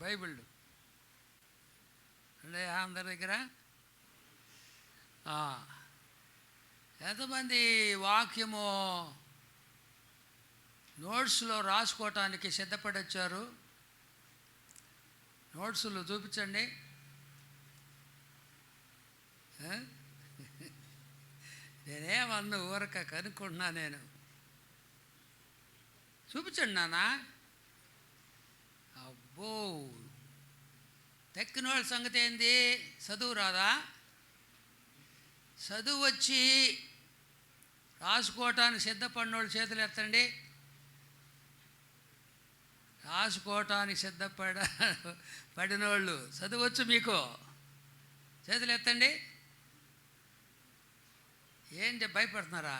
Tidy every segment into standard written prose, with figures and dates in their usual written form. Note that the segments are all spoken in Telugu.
బైబిల్ అంటే అందరి దగ్గర ఎంతమంది వాక్యము నోట్స్లో రాసుకోవటానికి సిద్ధపడి వచ్చారు? నోట్స్లు చూపించండి. నేనేమన్నా ఊరక కనుక్కుంటున్నా. నేను చూపించండి నాన్న. అబ్బో, తెక్కిన వాళ్ళ సంగతి ఏంది? చదువు రాదా? చదువు వచ్చి రాసుకోవటానికి సిద్ధపడిన వాళ్ళు చేతులు ఎత్తండి. రాసుకోవటానికి పడిన వాళ్ళు చదువచ్చు మీకు చేతులు ఎత్తండి. ఏంటి భయపడుతున్నారా?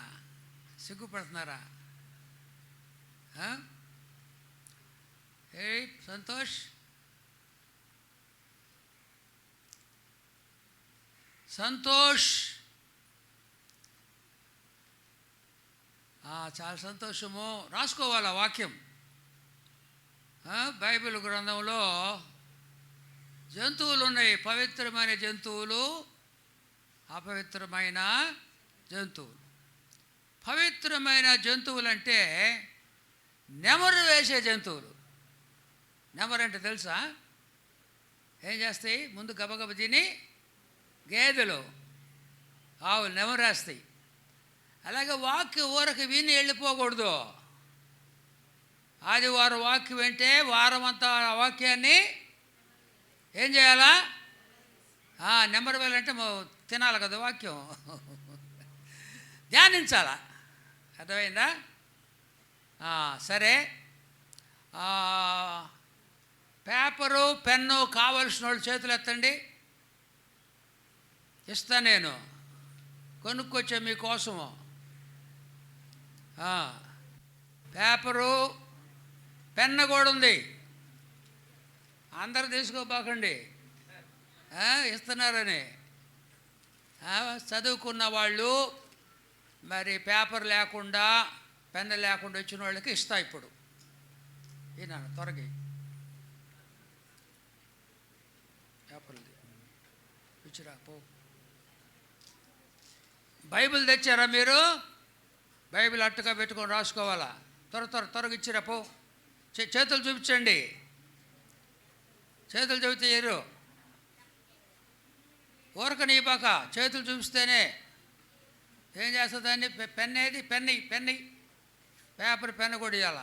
సిగ్గుపడుతున్నారా? ఏ సంతోష్, సంతోష్, చాలా సంతోషము. రాసుకోవాలా వాక్యం? బైబిల్ గ్రంథంలో జంతువులు ఉన్నాయి. పవిత్రమైన జంతువులు, అపవిత్రమైన జంతువులు. పవిత్రమైన జంతువులు అంటే నెమరు వేసే జంతువులు. నెమరు అంటే తెలుసా? ఏం చేస్తాయి? ముందు గబగబ తిని గేదెలు, ఆవులు నెమరేస్తాయి. అలాగే వాక్యం ఊరకు విని వెళ్ళిపోకూడదు. ఆదివారం వాక్యం వింటే వారం అంతా ఆ వాక్యాన్ని ఏం చేయాలా? నెంబర్ వేయాలంటే తినాలి కదా వాక్యం, ధ్యానించాలా. అర్థమైందా? సరే, పేపరు పెన్ను కావలసిన వాళ్ళు చేతులు ఎత్తండి. ఇస్తా, నేను కొనుక్కొచ్చా మీకోసము. పేపరు పెన్ను కూడా ఉంది. అందరూ తీసుకోబాకండి, ఇస్తున్నారని. చదువుకున్న వాళ్ళు మరి పేపర్ లేకుండా పెన్ను లేకుండా వచ్చిన వాళ్ళకి ఇస్తా. ఇప్పుడు ఈయన త్వరగా పేపర్లు ఇచ్చిరా పో. బైబిల్ తెచ్చారా మీరు? బైబిల్ అట్టుగా పెట్టుకొని రాసుకోవాలా. త్వరగా ఇచ్చిరా పో. చేతులు చూపించండి. చేతులు చూపితే ఎరు ఊరకని ఇవ్వక, చేతులు చూపిస్తేనే ఏం చేస్తుందని. పెన్నేది? పెన్ను పేపర్ పెన్ను కూడా ఇవ్వాల.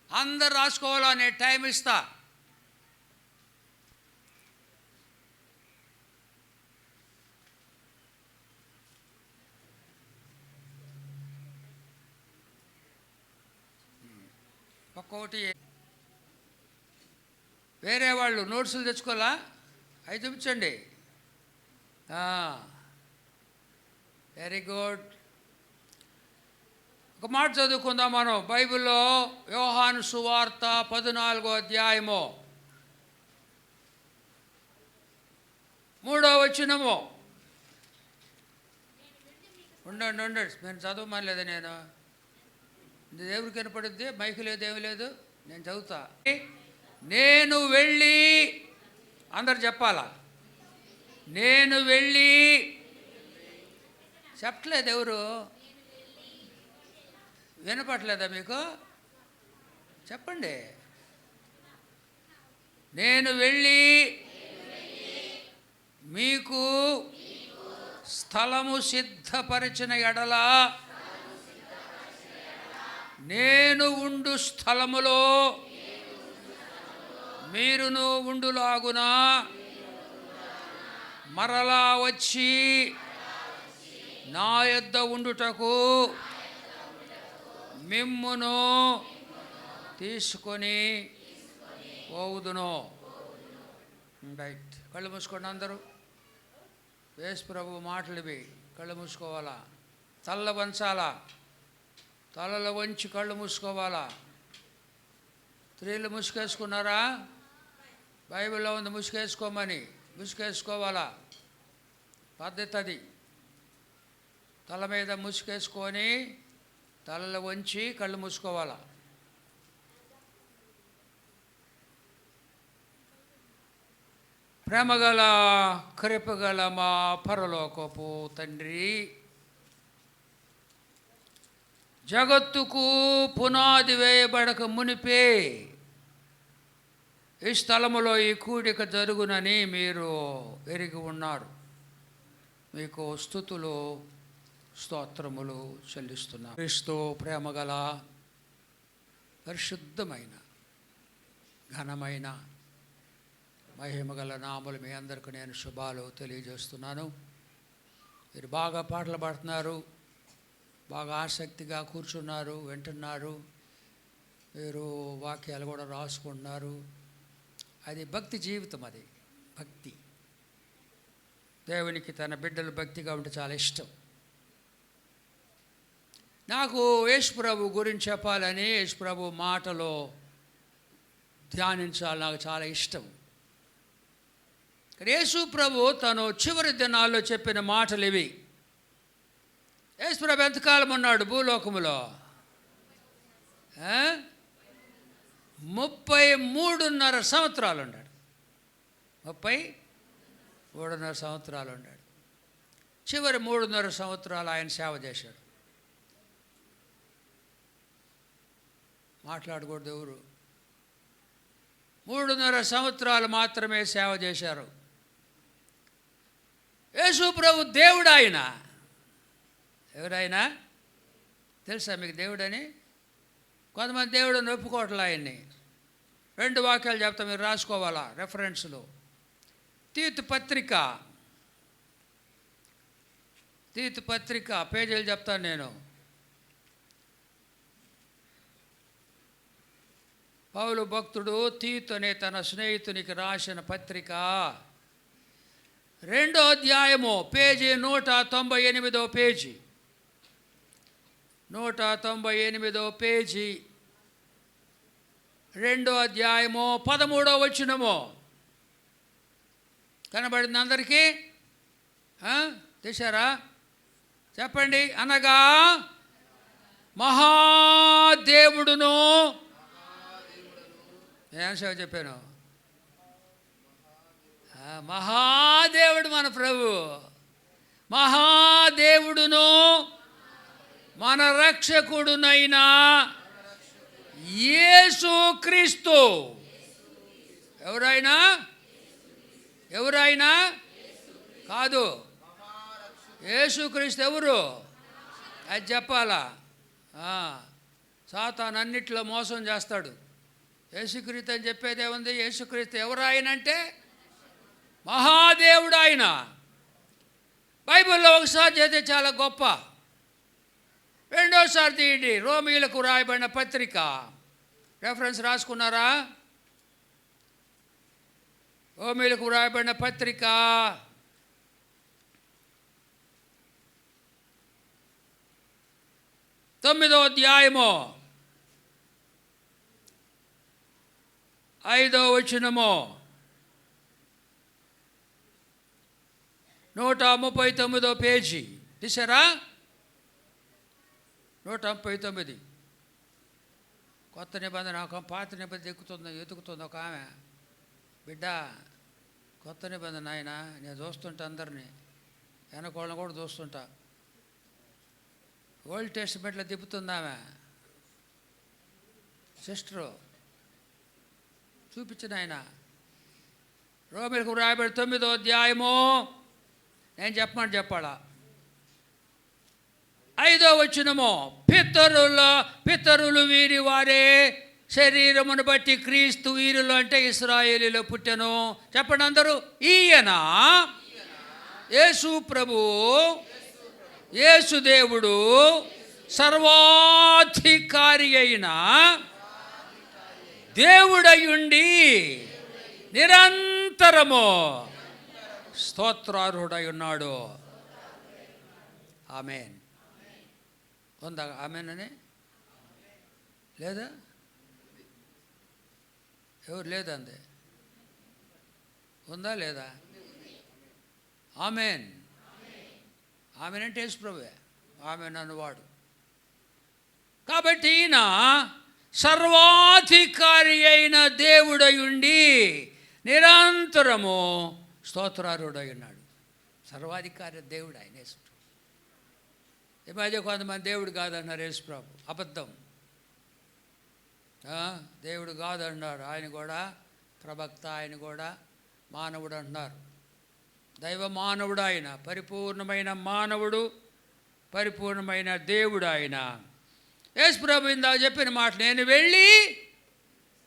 అందరు రాసుకోవాలా, నేను టైం ఇస్తా. ఒక్కొక్కటి. వేరే వాళ్ళు నోట్సులు తెచ్చుకోవాలా? అవి చూపించండి. Very good. ఒక మాట చదువుకుందాం మనం. బైబిల్లో యోహాను సువార్త 14వ అధ్యాయము 3వ వచనము. ఉండండి, నేను చదవమనలేదు. దేవుడికి వినపడుద్ది, మైకు లేదు, ఏమి లేదు. నేను చదువుతా. నేను వెళ్ళి, అందరు చెప్పాలా? నేను వెళ్ళి. చెప్పట్లేదు ఎవరు? వినపట్లేదా మీకు? చెప్పండి. నేను వెళ్ళి మీకు స్థలము సిద్ధపరిచిన ఎడల నేను ఉండు స్థలములో మీరును ఉండులాగున మరలా వచ్చి నా యొద్ద ఉండుటకు మిమ్మును తీసుకొని పోవుదును. రైట్. కళ్ళు మూసుకోండి అందరూ. యేసు ప్రభు మాటలు ఇవి. కళ్ళు మూసుకోవాలా, తల్ల వంచాలా, తలలో వంచి కళ్ళు మూసుకోవాలా. స్త్రీలు ముసుకేసుకున్నారా? బైబిల్లో ఉంది ముసుకేసుకోమని. ముసుకేసుకోవాలా, పద్ధతి అది. తల మీద ముసుకేసుకొని తలలు వంచి కళ్ళు మూసుకోవాలా. ప్రేమగల కృపగల మా పరలోకపు తండ్రి, జగత్తుకు పునాది వేయబడక మునిపే ఈ స్థలములో ఈ కూడిక జరుగునని మీరు ఎరిగి ఉన్నారు. మీకు స్తుతులు స్తోత్రములు చెల్లిస్తున్నారు. క్రీస్తు ప్రేమగల పరిశుద్ధమైన ఘనమైన మహిమగల నామలు మీ అందరికీ నేను శుభాలు తెలియజేస్తున్నాను. మీరు బాగా పాటలు పాడుతున్నారు, బాగా ఆసక్తిగా కూర్చున్నారు, వింటున్నారు, మీరు వాక్యాలు కూడా రాసుకుంటున్నారు. అది భక్తి జీవితం. అది భక్తి. దేవునికి తన బిడ్డలు భక్తిగా ఉంటే చాలా ఇష్టం. నాకు యేసుప్రభు గురించి చెప్పాలని, యేసుప్రభు మాటలో ధ్యానించాలి నాకు చాలా ఇష్టం. యేసుప్రభు తను చివరి దినాల్లో చెప్పిన మాటలు ఇవి. యేసుప్రభు ఎంతకాలం ఉన్నాడు భూలోకములో? 33.5 సంవత్సరాలు ఉన్నాడు. 33.5 సంవత్సరాలు ఉన్నాడు. చివరి 3.5 సంవత్సరాలు ఆయన సేవ చేశాడు. మాట్లాడకూడదు ఎవరు. 3.5 సంవత్సరాలు మాత్రమే సేవ చేశారు. యేసు ప్రభు దేవుడు. ఆయన ఎవరైనా తెలుసా మీకు దేవుడని? కొంతమంది దేవుడని ఒప్పుకోవట్లే ఆయన్ని. 2 వాక్యాలు చెప్తా, మీరు రాసుకోవాలా రెఫరెన్స్లు. తీతు పత్రిక పేజీలు చెప్తాను నేను. పౌలు భక్తుడు తీతు అనే తన స్నేహితునికి రాసిన పత్రిక 2వ అధ్యాయము పేజీ 198 పేజీ. 198 పేజీ 2వ అధ్యాయము 13వ వచనము. కనబడింది అందరికీ? తీశారా? చెప్పండి. అనగా మహాదేవుడును, ఏం సేవ చెప్పాను? మహాదేవుడు మన ప్రభు, మహాదేవుడును మన రక్షకుడునైనా యేసు క్రీస్తు. ఎవరైనా కాదు, యేసుక్రీస్తు ఎవరు? అది చెప్పాలా? సాతాను అన్నిట్లో మోసం చేస్తాడు. యేసుక్రీస్తు అని చెప్పేది ఏముంది? యేసుక్రీస్తు ఎవరు ఆయన అంటే మహాదేవుడు ఆయన. బైబిల్లో ఒకసారి చేస్తే చాలా గొప్ప. 2వసారి తీయండి. రోమీయులకు రాయబడిన పత్రిక. రెఫరెన్స్ రాసుకున్నారా? రోమీయులకు రాయబడిన పత్రిక 9వ అధ్యాయము 5వ వచనము. 139 పేజీ. తీసారా? 139. కొత్త నిబంధన. పాత నిబంధన ఎతుకుతుంది ఒక ఆమె. బిడ్డ, కొత్త నిబంధన ఆయన నేను చూస్తుంటా, అందరినీ వెనకోళ్ళని కూడా చూస్తుంటా. ఓల్డ్ టెస్టిమెంట్లో తిప్పుతుంది ఆమె. సిస్టరు చూపించిన ఆయన. రోమీయులకు రాయబడి 9వ అధ్యాయము నేను చెప్పాలా? 5వ వచనము. పితరులు వీరి వారే, శరీరమును బట్టి క్రీస్తు వీరులు అంటే ఇశ్రాయేలీలో పుట్టెను. చెప్పండి అందరూ. ఈయన యేసు ప్రభు, యేసుదేవుడు, సర్వాధికారి అయిన దేవుడయుండి నిరంతరము స్తోత్రార్హుడై ఉన్నాడు. ఆమేన్. ఉందా ఆమేన్ అని? లేదా? ఎవరు లేదండి? ఉందా లేదా? ఆమేన్. ఆమెన్ అంటే యేసు ప్రభువే. ఆమెన్ అన్నవాడు. కాబట్టి ఈయన సర్వాధికారి అయిన దేవుడై ఉండి నిరంతరము స్తోత్రారుడై ఉన్నాడు. సర్వాధికారి దేవుడు ఆయన యేసు. ఈ మధ్య కొంతమంది దేవుడు కాదన్నారు యేసుప్రభు. అబద్ధం. దేవుడు కాదన్నారు. ఆయన కూడా ప్రవక్త, ఆయన కూడా మానవుడు అంటున్నారు. దైవ మానవుడు ఆయన, పరిపూర్ణమైన మానవుడు, పరిపూర్ణమైన దేవుడు ఆయన. యేసుప్రభు ఇందాక చెప్పిన మాట, నేను వెళ్ళి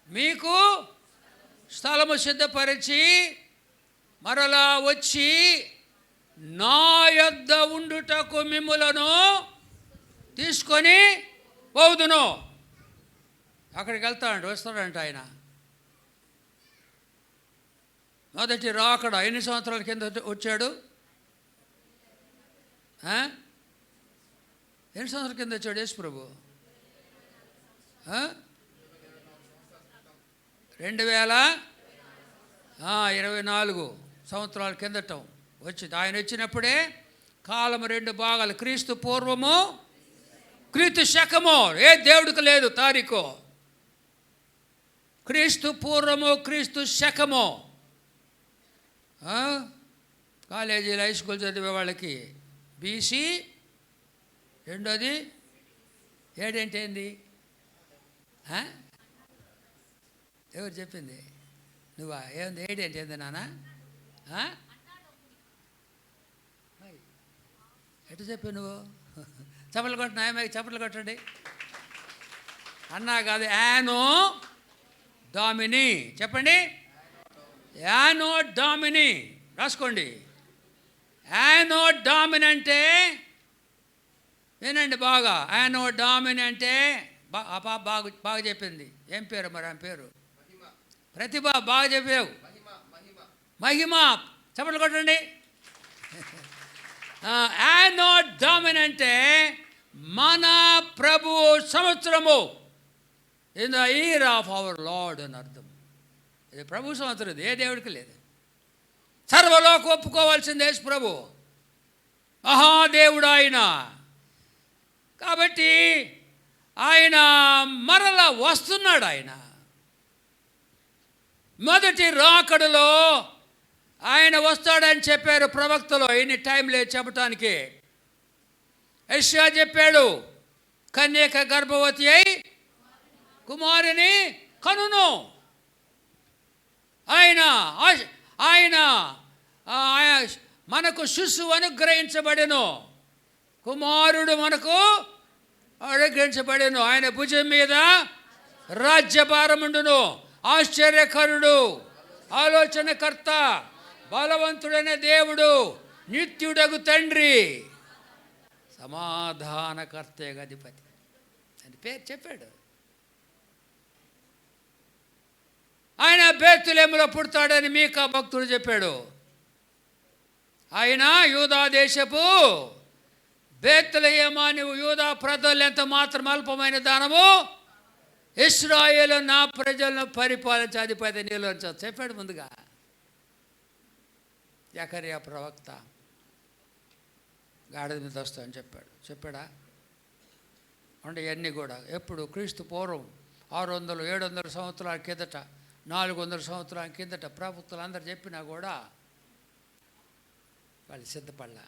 మీకు స్థలము సిద్ధపరిచి మరలా వచ్చి నా యొద్ద ఉండుటకు మిమ్ములను తీసుకొని పోదును. అక్కడికి వెళ్తాడు, వస్తాడంట ఆయన. మొదటి రాకడ ఎన్ని సంవత్సరాల కింద వచ్చాడు? ఎన్ని సంవత్సరాల కింద వచ్చాడు యేసు ప్రభు? 2024 సంవత్సరాల కిందటం వచ్చింది. ఆయన వచ్చినప్పుడే కాలం 2 భాగాలు, క్రీస్తు పూర్వము, క్రీస్తు శకము. ఏ దేవుడికి లేదు తారీఖు. క్రీస్తు పూర్వము, క్రీస్తు శకము. కాలేజీలు, హై స్కూల్ చదివే వాళ్ళకి బీసీ, రెండోది ఏడంటే ఏంది? ఎవరు చెప్పింది? నువ్వా? ఏముంది ఏడంటే ఏంది నాన్న? ఎటు చెప్పావు నువ్వు? చప్పట్లు కొట్టిన ఆయమ్మకి చప్పట్లు కొట్టండి. అన్నా కాదు, యానో డామిని. చెప్పండి, యానో డామిని. రాసుకోండి. యానో డామిని అంటే వినండి బాగా. యానో డామిని అంటే ఆ పాప బాగా చెప్పింది. ఏం పేరు మరి ఆమె పేరు? ప్రతిభ. బాగా చెప్పావు. మహిమ. చప్పట్లు కొట్టండి. యానో డామిని అంటే మన ప్రభు సంవత్సరము, in the year of our Lord అని అర్థం. ఇది ప్రభు సంవత్సరం. ఇది ఏ దేవుడికి లేదు. సర్వలోకి ఒప్పుకోవాల్సింది యేసు ప్రభు, మహాదేవుడు ఆయన. కాబట్టి ఆయన మరలా వస్తున్నాడు. ఆయన మొదటి రాకడలో ఆయన వస్తాడని చెప్పారు ప్రవక్తలో. ఇన్ని టైం లేదు చెప్పటానికి. యెషయా చెప్పాడు, కన్యక గర్భవతి అయి కుమారుని కనును. ఆయన ఆయన మనకు శిశువు అనుగ్రహించబడెను, కుమారుడు మనకు అనుగ్రహించబడెను. ఆయన భుజం మీద రాజ్యభారముండును. ఆశ్చర్యకరుడు, ఆలోచనకర్త, బలవంతుడైన దేవుడు, నిత్యుడగు తండ్రి, సమాధానకర్తే అధిపతి అని పేరు చెప్పాడు. ఆయన బేత్లెహేములో పుడతాడని మీకా భక్తుడు చెప్పాడు. ఆయన యూదా దేశపు బేత్లెహేమా, నువ్వు యూదా ప్రజలు ఎంత మాత్రం అల్పమైన దానము, ఇశ్రాయేలు నా ప్రజలను పరిపాలించే అధిపతి నీలో చెప్పాడు ముందుగా జకర్యా ప్రవక్త. గాడిద మీద వస్తామని చెప్పాడా? అంటే ఇవన్నీ కూడా ఎప్పుడు క్రీస్తు పూర్వం 600 700 సంవత్సరాల కిందట, 400 సంవత్సరాల కిందట ప్రవక్తలు అందరు చెప్పినా కూడా వాళ్ళు సిద్ధపడ్డా.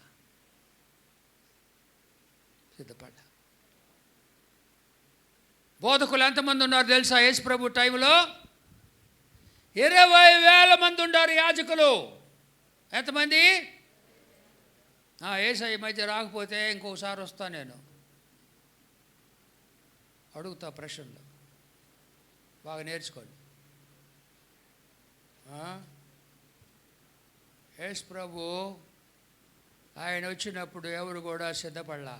బోధకులు ఎంతమంది ఉన్నారు తెలుసా? యేసు ప్రభు టైంలో 20,000 మంది ఉన్నారు యాజకులు. ఎంతమంది? యేసయ్య మధ్య రాకపోతే ఇంకోసారి వస్తా, నేను అడుగుతా ప్రశ్నలు, బాగా నేర్చుకోండి. యేసు ప్రభు ఆయన వచ్చినప్పుడు ఎవరు కూడా సిద్ధపడలా.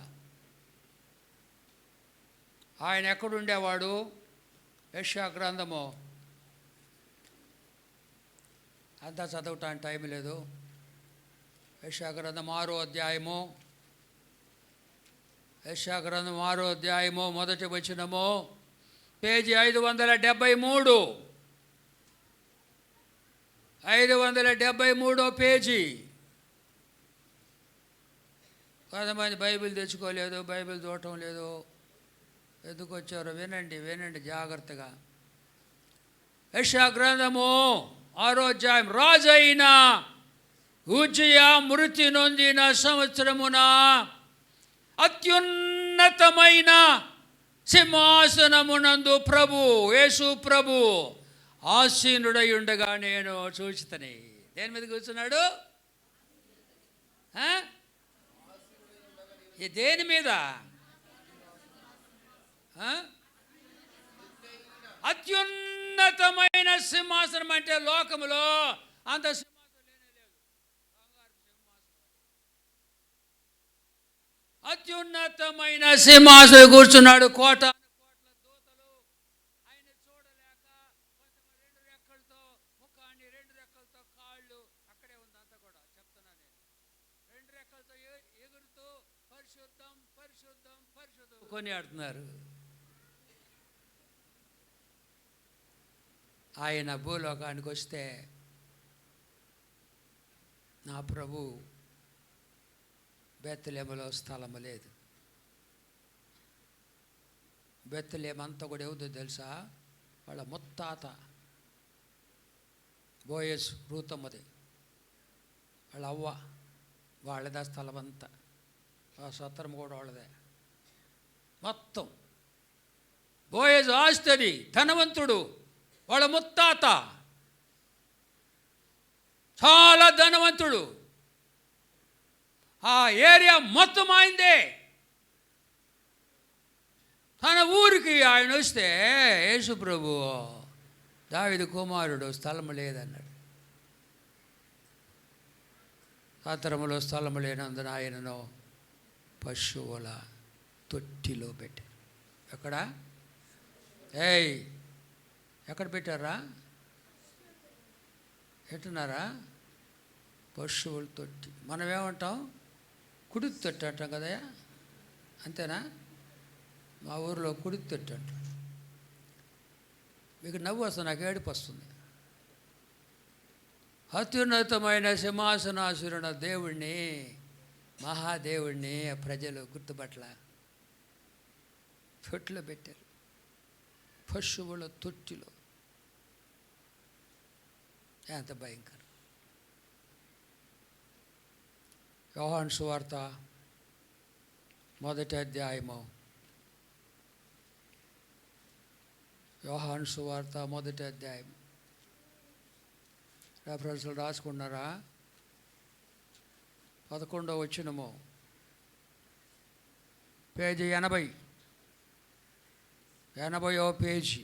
ఆయన ఎక్కడుండేవాడు? యెషయా గ్రంథము అంతా చదవటానికి టైం లేదు. యెషయా గ్రంథం 6వ అధ్యాయము, యెషయా గ్రంథం 6వ అధ్యాయము మొదటి వచనము, పేజీ 573, 573 పేజీ. కొంతమంది బైబిల్ తెచ్చుకోలేదు, బైబిల్ చూడటం లేదు. ఎందుకు వచ్చారో వినండి, వినండి జాగ్రత్తగా. యెషయా గ్రంథము 6వ అధ్యాయం. రాజు అయిన ఉజ్జియా మృతి నొందిన సంవత్సరమున అత్యున్నతమైన సింహాసనమునందు ప్రభు యేసు ప్రభు ఆసీనుడై ఉండగా నేను చూచితని. దేని మీద కూర్చున్నాడు? దేని మీద? అత్యున్నతమైన సింహాసనం. అంటే లోకములో అంత సింహాసనం లేనే లేదు. బంగారు సింహాసనం. అత్యున్నతమైన సింహాసనం కూర్చున్నాడు. కోట కోట్ల దూతలు ఆయన చూడలేక కొంతమంది 2 రెక్కలతో ముఖాన్ని, 2 రెక్కలతో కాళ్ళు, అక్కడే ఉంది అంతా కూడా చెప్తున్నా నేను. 2 రెక్కలతో ఎగురుతూ పరిశుద్ధం పరిశుద్ధం పరిశుద్ధం కొనియాడుతున్నారు. ఆయన భూలోకానికి వస్తే నా ప్రభు బెత్లెహేములో స్థలము లేదు. బెత్లెహేము అంతా కూడా ఏదో తెలుసా? వాళ్ళ ముత్తాత బోయస్ రూతమ్మది, వాళ్ళ అవ్వ, వాళ్ళదా స్థలం అంతా. ఆ సత్రం కూడా వాళ్ళదే మొత్తం. బోయస్ ఆస్తి, ధనవంతుడు, వాళ్ళ ముత్తాత చాలా ధనవంతుడు. ఆ ఏరియా మొత్తం ఆయనదే. తన ఊరికి ఆయన వస్తే యేసు ప్రభు దావీదు కుమారుడు స్థలం లేదన్నాడు. సత్రములో స్థలం లేనందున ఆయనను పశువుల తొట్టిలో పెట్టారు. ఎక్కడ? ఎక్కడ పెట్టారా? ఎట్టున్నారా? పశువుల తొట్టి. మనం ఏమంటాం? కుడితి తొట్టి అంటాం కదయ్యా, అంతేనా? మా ఊరిలో కుడితి తొట్టి అంటాం. మీకు నవ్వు వస్తుంది, నాకు ఏడుపు వస్తుంది. అత్యున్నతమైన సింహాసనాసురుణ దేవుణ్ణి, మహాదేవుణ్ణి ప్రజలు గుర్తుపట్ల తొట్టిలో పెట్టారు. పశువుల తొట్టిలో. ఎంత భయంకరం. యోహాను సువార్త 1వ అధ్యాయము. యోహాను సువార్త 1వ అధ్యాయం. రెఫరెన్స్లు రాసుకున్నారా? 11వ వచనము, పేజీ 80, 80వ పేజీ.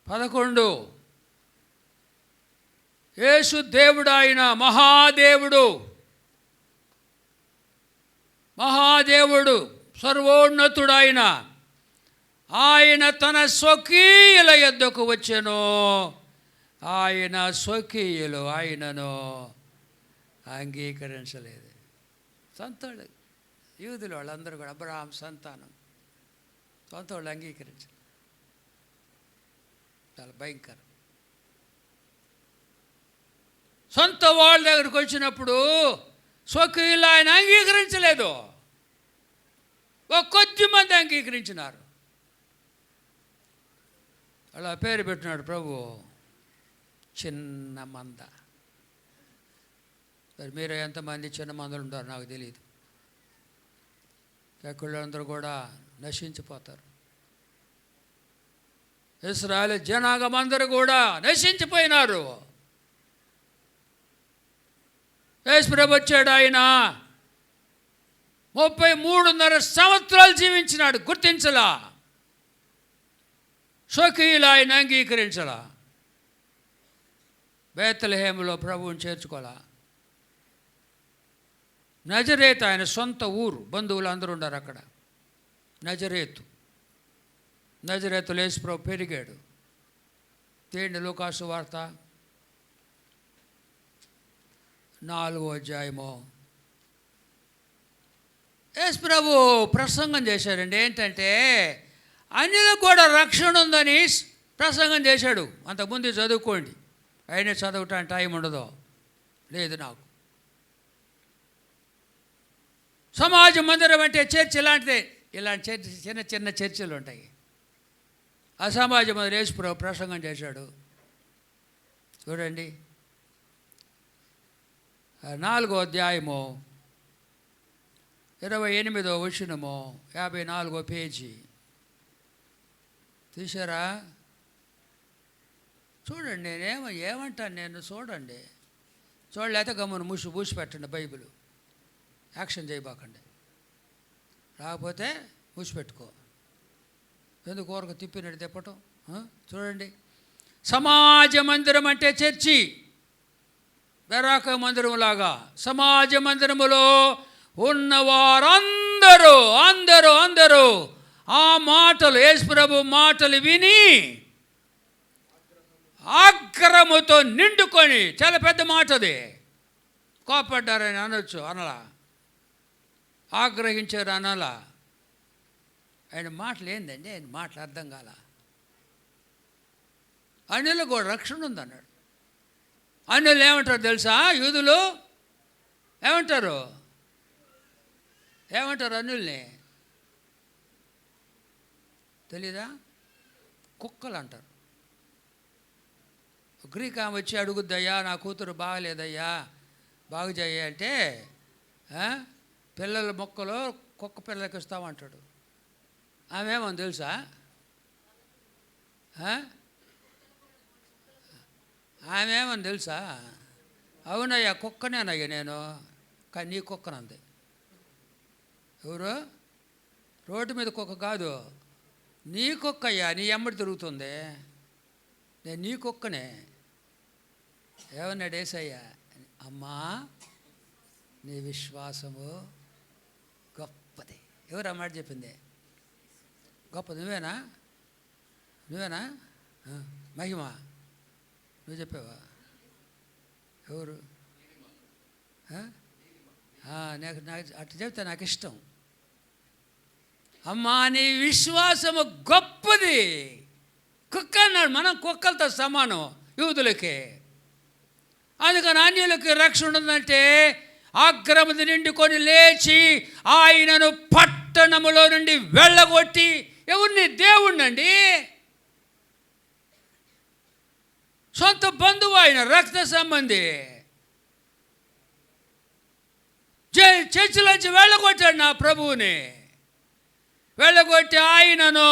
11. యేసు దేవుడు, ఆయన మహాదేవుడు, మహాదేవుడు సర్వోన్నతుడైన ఆయన తన స్వకీయుల యొద్దకు వచ్చెను. ఆయన స్వకీయులు ఆయనను అంగీకరించలేదు. సొంతోళ్ళు యూదులు వాళ్ళందరూ కూడా అబ్రహాం సంతానం, సొంతోళ్ళు అంగీకరించలేదు. చాలా భయంకరం. సొంత వాళ్ళ దగ్గరికి వచ్చినప్పుడు స్వకీయులు ఆయన అంగీకరించలేదు. కొద్ది మంది అంగీకరించినారు. అలా పేరు పెట్టినాడు ప్రభు, చిన్న మంద. మరి మీరు ఎంతమంది చిన్న మందలు ఉంటారు నాకు తెలియదు. ఎక్కడందరూ కూడా నశించిపోతారు. ఇశ్రాయేలు జనాంగం అందరూ కూడా నశించిపోయినారు. యేసు ప్రభు వచ్చాడు. ఆయన 33.5 సంవత్సరాలు జీవించినాడు. గుర్తించలా. స్వకీయులు ఆయన అంగీకరించలా. బేత్లెహేములో ప్రభువుని చేర్చుకోలా. నజరేతు ఆయన సొంత ఊరు, బంధువులు అందరూ ఉన్నారు అక్కడ. నజరేతులో యేసు ప్రభు పెరిగాడు. తేండి లూకాసు వార్త 4వ అధ్యాయము. యేసు ప్రభు ప్రసంగం చేశాడండి. ఏంటంటే అన్యులకు కూడా రక్షణ ఉందని ప్రసంగం చేశాడు. అంతకుముందు చదువుకోండి. అయినా చదవటానికి టైం ఉండదు, లేదు నాకు. సమాజ మందిరం అంటే చర్చ్ ఇలాంటిదే. ఇలాంటి చర్చ్ చిన్న చిన్న చర్చిలు ఉంటాయి. ఆ సమాజ మందిరం యేసు ప్రభు ప్రసంగం చేశాడు. చూడండి 4వ అధ్యాయము 28వ వచనము 54వ పేజీ తీశారా? చూడండి. ఏమంటాను నేను, చూడండి. చూడలేకపోతే గమ్మున మూసి పెట్టండి బైబిల్. యాక్షన్ చేయబాకండి. రాకపోతే మూసిపెట్టుకో. ఎందుకు ఊరకు తిప్పినట్టు తిప్పటం? చూడండి, సమాజ మందిరం అంటే చర్చి, బెరాక మందిరం లాగా. సమాజ మందిరములో ఉన్నవారందరూ అందరూ అందరూ ఆ మాటలు, యేసు ప్రభు మాటలు విని ఆగ్రహముతో నిండుకొని, చాలా పెద్ద మాట అది, కోపడ్డారని అనొచ్చు, అనలా. ఆగ్రహించారు అనాలా. ఆయన మాటలు ఏందండి? ఆయన మాటలు అర్థం కాల. అన్యులకు కూడా రక్షణ ఉందన్నాడు. అన్యులు ఏమంటారు తెలుసా? యూదులు ఏమంటారు? అన్యుల్ని తెలీదా? కుక్కలు అంటారు. గ్రీక్ ఆమె వచ్చి అడుగుద్దయ్యా, నా కూతురు బాగలేదయ్యా, బాగు చేయ అంటే, పిల్లల మొక్కలు కుక్క పిల్లలకి ఇస్తామంటాడు. ఆమెమని తెలుసా? ఆమెమని తెలుసా? అవునయ్యా, కుక్కనేనయ్యా నేను, కానీ నీ కుక్కనంది. ఎవరు? రోడ్డు మీద కుక్క కాదు, నీ కుక్కయ్యా, నీ ఎమ్మడి తిరుగుతుంది, నేను నీ కుక్కనే. ఏమన్నాడు యేసయ్య? అమ్మా, నీ విశ్వాసము గొప్పది. ఎవరు ఆ మాట చెప్పింది? గొప్పది నువ్వేనా? మహిమ నువ్వు చెప్పావా? ఎవరు? నాకు అట్లా చెప్తే నాకు ఇష్టం. అమ్మా, నీ విశ్వాసము గొప్పది. కుక్క అన్నాడు. మనం కుక్కలతో సమానం యూదులకి. అందుకని అన్యులకి రక్షణ ఉందంటే ఆగ్రహం నిండుకొని లేచి ఆయనను పట్టణములో నుండి వెళ్ళగొట్టి, ఎవరిని? దేవుణ్ణండి, సొంత బంధువు, ఆయన రక్త సంబంధి. చర్చిలోంచి వెళ్ళగొట్టాడు నా ప్రభువుని. వెళ్ళగొట్టి ఆయనను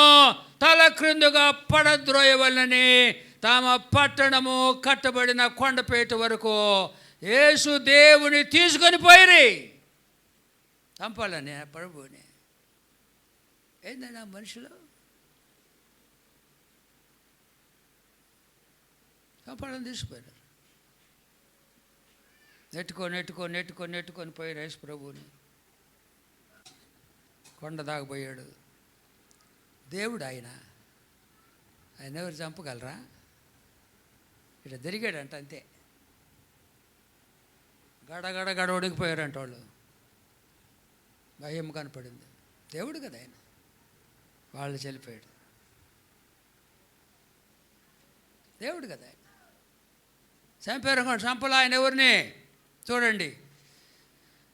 తల క్రిందుగా పడద్రోయవలనని తమ పట్టణము కట్టబడిన కొండపేట వరకు యేసు దేవుని తీసుకొని పోయిరి. చంపాలని ప్రభువుని. ఏంటంటే ఆ మనుషులు చంపాలని తీసుకుపోయారు. నెట్టుకొని పోయారు యేసు ప్రభువుని. కొండ దాకపోయాడు. దేవుడు ఆయన ఎవరు చంపగలరా? ఇట్లా తిరిగాడంట, అంతే. గడ ఉడికిపోయారంట వాళ్ళు. భయం కనపడింది. దేవుడు కదా ఆయన. వాళ్ళు చనిపోయాడు. దేవుడు కదా ఆయన. చంపారు. చంపలా ఆయన ఎవరిని? చూడండి,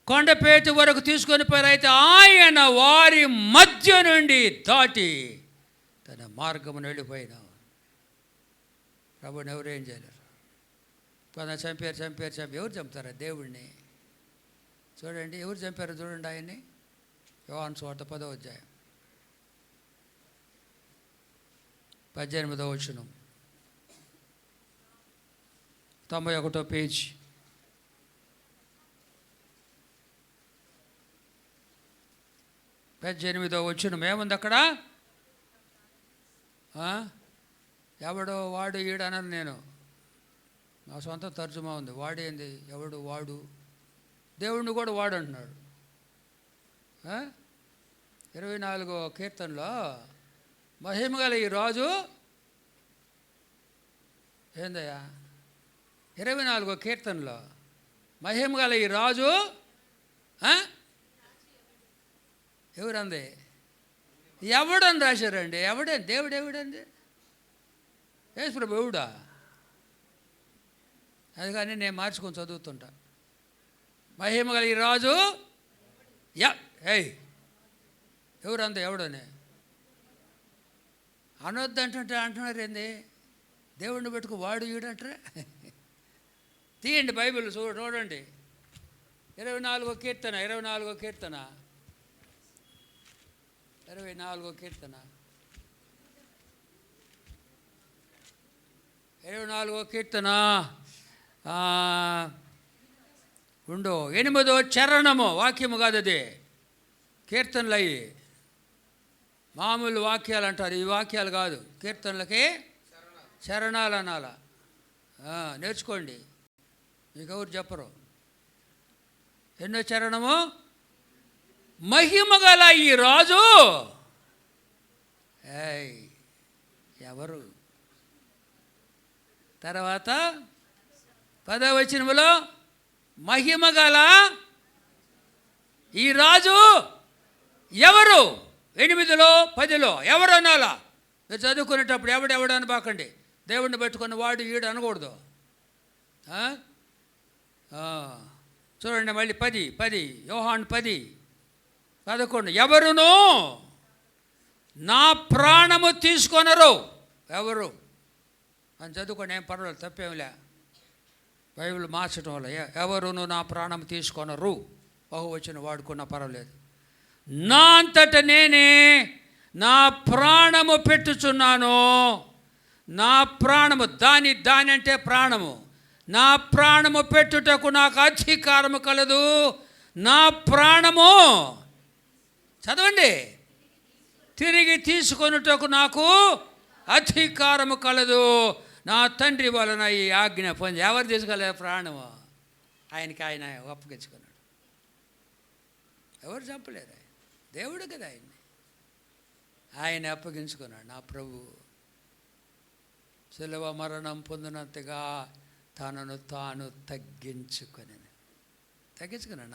కొండపేట వరకు తీసుకొని పోయారు. అయితే ఆయన వారి మధ్య నుండి దాటి తన మార్గమును వెళ్ళిపోయిన ప్రభుని ఎవరేం చేయలేరు. చంపారు. ఎవరు చంపుతారా దేవుడిని? చూడండి, ఎవరు చంపారో చూడండి ఆయన్ని. యోహాను సువార్త 10వ అధ్యాయం 18వ వచనం, 91వ పేజీ. పద్దెనిమిదో వచనం ఏముంది అక్కడ? ఎవడో వాడు ఈడనని నేను, నా సొంత తర్జుమా ఉంది. వాడేంది? ఎవడు వాడు? దేవుడిని కూడా వాడు అంటున్నాడు. 24వ కీర్తనలో మహిమగల ఈ రాజు ఏందయ్యా? 24వ కీర్తనలో మహిమగల ఈ రాజు ఎవరంది? ఎవడని రాశారండి? ఎవడండి? దేవుడు ఎవడండి? యేసు ప్రభు ఎవడా? అది కానీ నేను మార్చుకొని చదువుతుంటా. మహిమగల ఈ రాజు ఏయ్ ఎవరు అంద ఎవడని అనొద్దు అంటున్నారు ఏంది? దేవుడిని పెట్టుకు వాడు ఈడంటారా? తీయండి బైబిల్ చూడండి. 24వ కీర్తన 24వ కీర్తన 24వ కీర్తన 24వ కీర్తన 8వ చరణము. వాక్యము కాదు అది, కీర్తనలు అయ్యి మామూలు వాక్యాలు అంటారు. ఈ వాక్యాలు కాదు, కీర్తనలకి చరణాలు అనాల. నేర్చుకోండి, మీకు ఎవరు చెప్పరు. ఎన్నో చరణము? మహిమ గల ఈ రాజు ఎవరు? తర్వాత 10వ వచనములో మహిమ గల ఈ రాజు ఎవరు? 8లో 10లో ఎవరు అనాలా? మీరు చదువుకునేటప్పుడు ఎవడెవడు అని బాకండి. దేవుడిని పెట్టుకుని వాడు ఈడు అనకూడదు. చూడండి మళ్ళీ 10 యోహాను 10:11 ఎవరును నా ప్రాణము తీసుకొనరు. ఎవరు అని చదువుకోండి, ఏం పర్వాలేదు, తప్పేంలే. బైబిల్ మార్చడం వల్ల ఎవరును నా ప్రాణం తీసుకొనరు బహువచనం వాడుకున్నా పర్వాలేదు. నా అంతట నేనే నా ప్రాణము పెట్టుచున్నాను. నా ప్రాణము దాని అంటే ప్రాణము. నా ప్రాణము పెట్టుటకు నాకు అధికారము కలదు. నా ప్రాణము చదవండి, తిరిగి తీసుకొనుటకు నాకు అధికారము కలదు. నా తండ్రి వలన ఈ ఆజ్ఞ పొంది. ఎవరు తీసుకోలేదు ప్రాణము? ఆయనకి ఆయన అప్పగించుకున్నాడు. ఎవరు చంపలేరు, దేవుడు కదా ఆయన్ని. ఆయన అప్పగించుకున్నాడు. నా ప్రభు శిలువ మరణం పొందినంతగా తనను తాను తగ్గించుకున్నాడు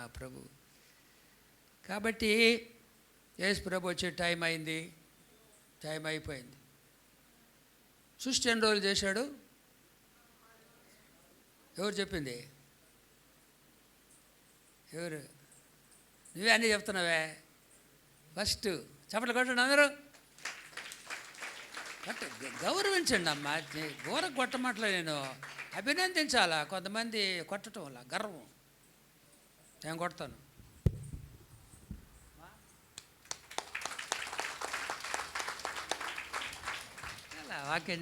నా ప్రభు. కాబట్టి యేసు ప్రభు వచ్చే టైం అయింది, టైం అయిపోయింది. సృష్టి ఎన్ని రోజులు చేశాడు? ఎవరు చెప్పింది? ఎవరు? నువ్వే అన్నీ చెప్తున్నావే. ఫస్ట్ చప్పట్లు కొట్టండి అందరూ, గౌరవించండి అమ్మా. ఘోర కొట్టమాటలో నేను అభినందించాలా. కొంతమంది కొట్టడం వల్ల గర్వం. నేను కొడతాను. అలా వాక్యం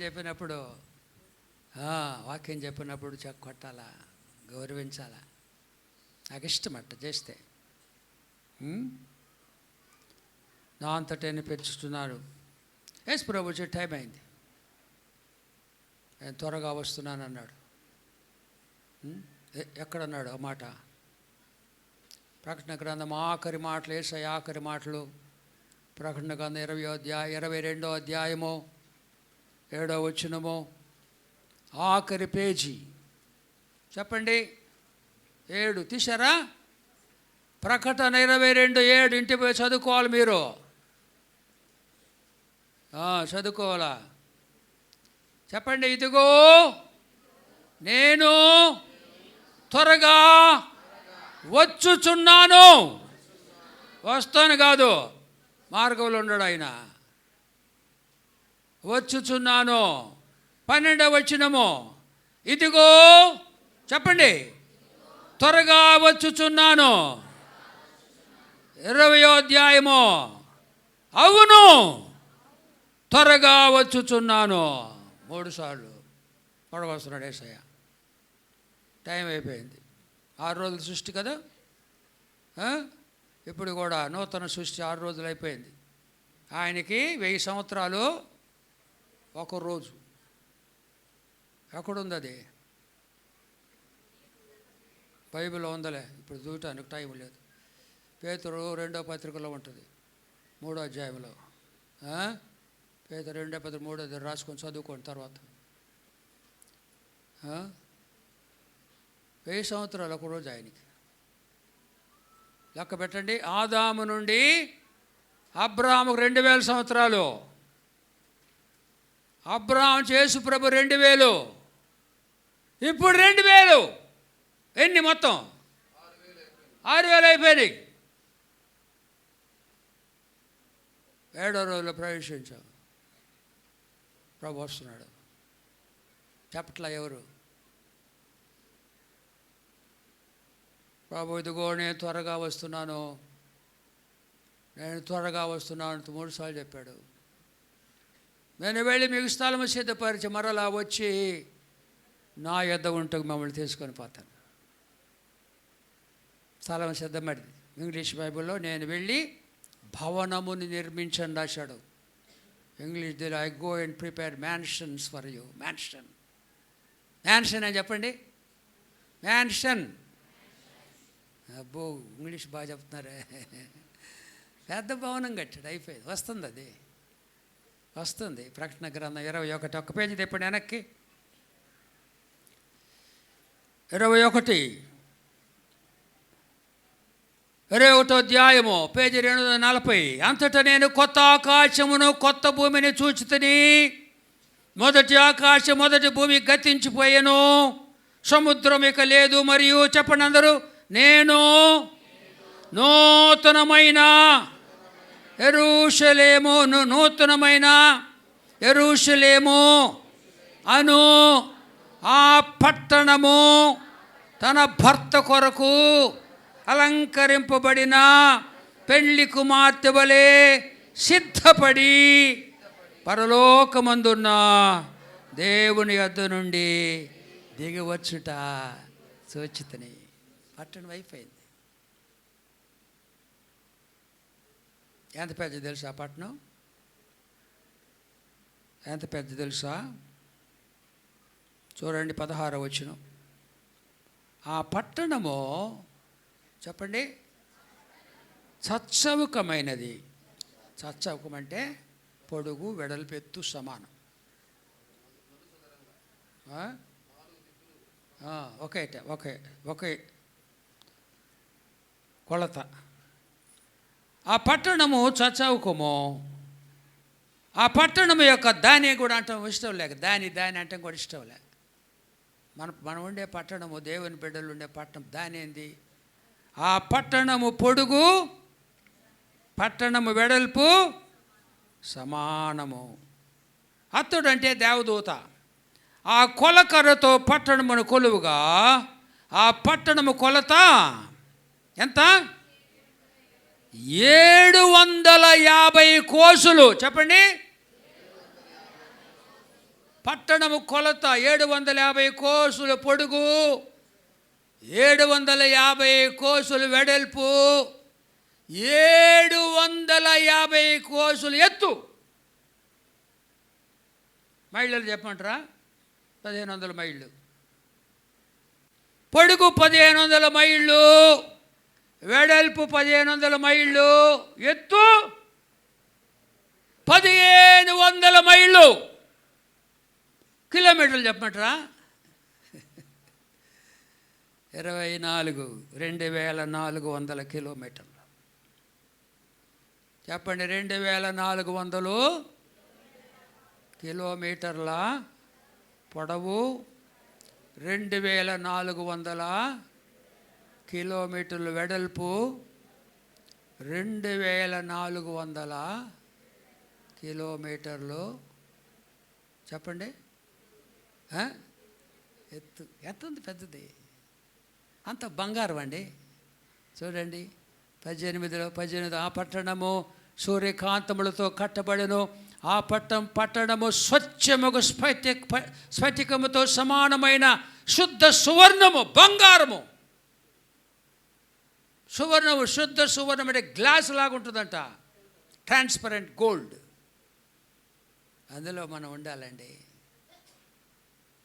చెప్పినప్పుడు కొట్టాలా, గౌరవించాలా. నాకు ఇష్టం అట్ట చేస్తే. నా అంతటేనే పెంచుతున్నాడు. యేసు ప్రభు వచ్చే టైం అయింది, నేను త్వరగా వస్తున్నాను అన్నాడు. ఎక్కడన్నాడు ఆ మాట? ప్రకటన గ్రంథం ఆఖరి మాటలు, యేసయ్య ఆఖరి మాటలు. ప్రకటన గ్రంథం 22వ అధ్యాయము 7వ వచనము ఆఖరి పేజీ. చెప్పండి, 7 తీశారా? ప్రకటన 22:7 ఇంటి పోయి చదువుకోవాలి మీరు. చదువుకోవాలా? చెప్పండి. ఇదిగో నేను త్వరగా వచ్చుచున్నాను. వస్తాను కాదు, మార్గంలో ఉన్నాడు ఆయన. వచ్చుచున్నాను. 12వ వచనము ఇదిగో, చెప్పండి, త్వరగా వచ్చుచున్నాను. 20వ అధ్యాయము అవును త్వరగా వచ్చుచున్నాను. 3 సార్లు పొడవస్తున్నాడు యేసయ్య. టైం అయిపోయింది. 6 రోజుల సృష్టి కదా, ఇప్పుడు కూడా నూతన సృష్టి 6 రోజులు అయిపోయింది. ఆయనకి 1000 సంవత్సరాలు 1 రోజు. ఎక్కడుంది అది? బైబిల్లో ఉందలే, ఇప్పుడు చూడటానికి టైం లేదు. పేతురు 2వ పత్రికలో ఉంటుంది, 3వ అధ్యాయంలో. పేతురు 2వ పత్రిక 3వ అధ్యాయం రాసుకొని చదువుకోండి. తర్వాత 1000 సంవత్సరాలు 1 రోజు ఆయనకి. లెక్క పెట్టండి. ఆదాము నుండి అబ్రాహాముకు 2000 సంవత్సరాలు. అబ్రాహాం యేసు ప్రభు 2000. ఇప్పుడు 2000. ఎన్ని మొత్తం? 6000 అయిపోయినాయి. 7వ రోజులో ప్రవేశించాం. ప్రభు వస్తున్నాడు. చెప్పట్లా ఎవరు? ప్రభు ఇదిగో నేను త్వరగా వస్తున్నాను, నేను త్వరగా వస్తున్నాను 3 సార్లు చెప్పాడు. నేను వెళ్ళి మీకు స్థలము సిద్ధపరిచి మరలా వచ్చి నా యొద్ద ఉంటూ మమ్మల్ని తీసుకొని పోతాను. స్థలం సిద్ధపడింది. ఇంగ్లీష్ బైబిల్లో నేను వెళ్ళి భవనముని నిర్మించండి రాశాడు. ఇంగ్లీష్ దిల్ I go and prepare mansions for you. Mansion అని చెప్పండి. మ్యాన్షన్. అబ్బో, ఇంగ్లీష్ బాగా చెప్తున్నారే. పెద్ద భవనం కట్టాడు, అయిపోయింది. వస్తుంది, అది వస్తుంది. ప్రకటన గ్రంథం 21 ఒక్క పేజీ తెప్పండి వెనక్కి. 21వ అధ్యాయము పేజీ 240. అంతటా నేను కొత్త ఆకాశమును కొత్త భూమిని చూచితిని. మొదటి ఆకాశం మొదటి భూమి గతించిపోయెను, సముద్రం ఇక లేదు. మరియు చెప్పండి అందరూ, నేను నూతనమైన యెరూషలేము, నూతనమైన యెరూషలేము అను ఆ పట్టణము తన భర్త కొరకు అలంకరింపబడిన పెళ్లి కుమార్తె వలె సిద్ధపడి పరలోకమందున్న దేవుని యొద్ద నుండి దిగవచ్చుట చూచితిని. పట్టణం అయిపోయింది. ఎంత పెద్ద తెలుసా పట్టణం? ఎంత పెద్ద తెలుసా? చూడండి 16వ వచనం. ఆ పట్టణము చెప్పండి చచ్చవుకమైనది. చచ్చవుకం అంటే పొడుగు వెడల్పు ఎత్తు సమానం. ఒకే కొలత. ఆ పట్టణము చచ్చవుకము. ఆ పట్టణము యొక్క దాని కూడా అంటాం ఇష్టం లేక, దాని అంటే కూడా ఇష్టం లేక. మనం ఉండే పట్టణము, దేవుని బిడ్డలు ఉండే పట్టణం దాని ఏంది? ఆ పట్టణము పొడుగు, పట్టణము వెడల్పు సమానము. అతడు అంటే దేవదూత. ఆ కొలకర్రతో పట్టణమును కొలువుగా ఆ పట్టణము కొలత ఎంత? 750 కోసులు. చెప్పండి, పట్టణము కొలత 750 కోసులు పొడుగు, 750 కోసులు వెడల్పు, 750 కోసులు ఎత్తు. మైళ్ళు చెప్పమంటారా? 1500 మైళ్ళు. పొడుగు 1500 మైళ్ళు, వెడల్పు 1500 మైళ్ళు, ఎత్తు 1500 మైళ్ళు. కిలోమీటర్లు చెప్పమంటారా? 24,400 కిలోమీటర్లు. చెప్పండి, 2400 కిలోమీటర్ల పొడవు, 2400 కిలోమీటర్లు వెడల్పు, 2400 కిలోమీటర్లు. చెప్పండి, ఎత్తు ఎంత ఉంది? పెద్దది. అంత బంగారం అండి. చూడండి 18 ఆ పట్టణము సూర్యకాంతములతో కట్టబడెను. ఆ పట్టణము స్వచ్ఛముగు స్ఫటికముతో సమానమైన శుద్ధ సువర్ణము, బంగారము. సువర్ణము, శుద్ధ సువర్ణం అంటే గ్లాస్ లాగా ఉంటుందంట, ట్రాన్స్పరెంట్ గోల్డ్. అందులో మనం ఉండాలండి.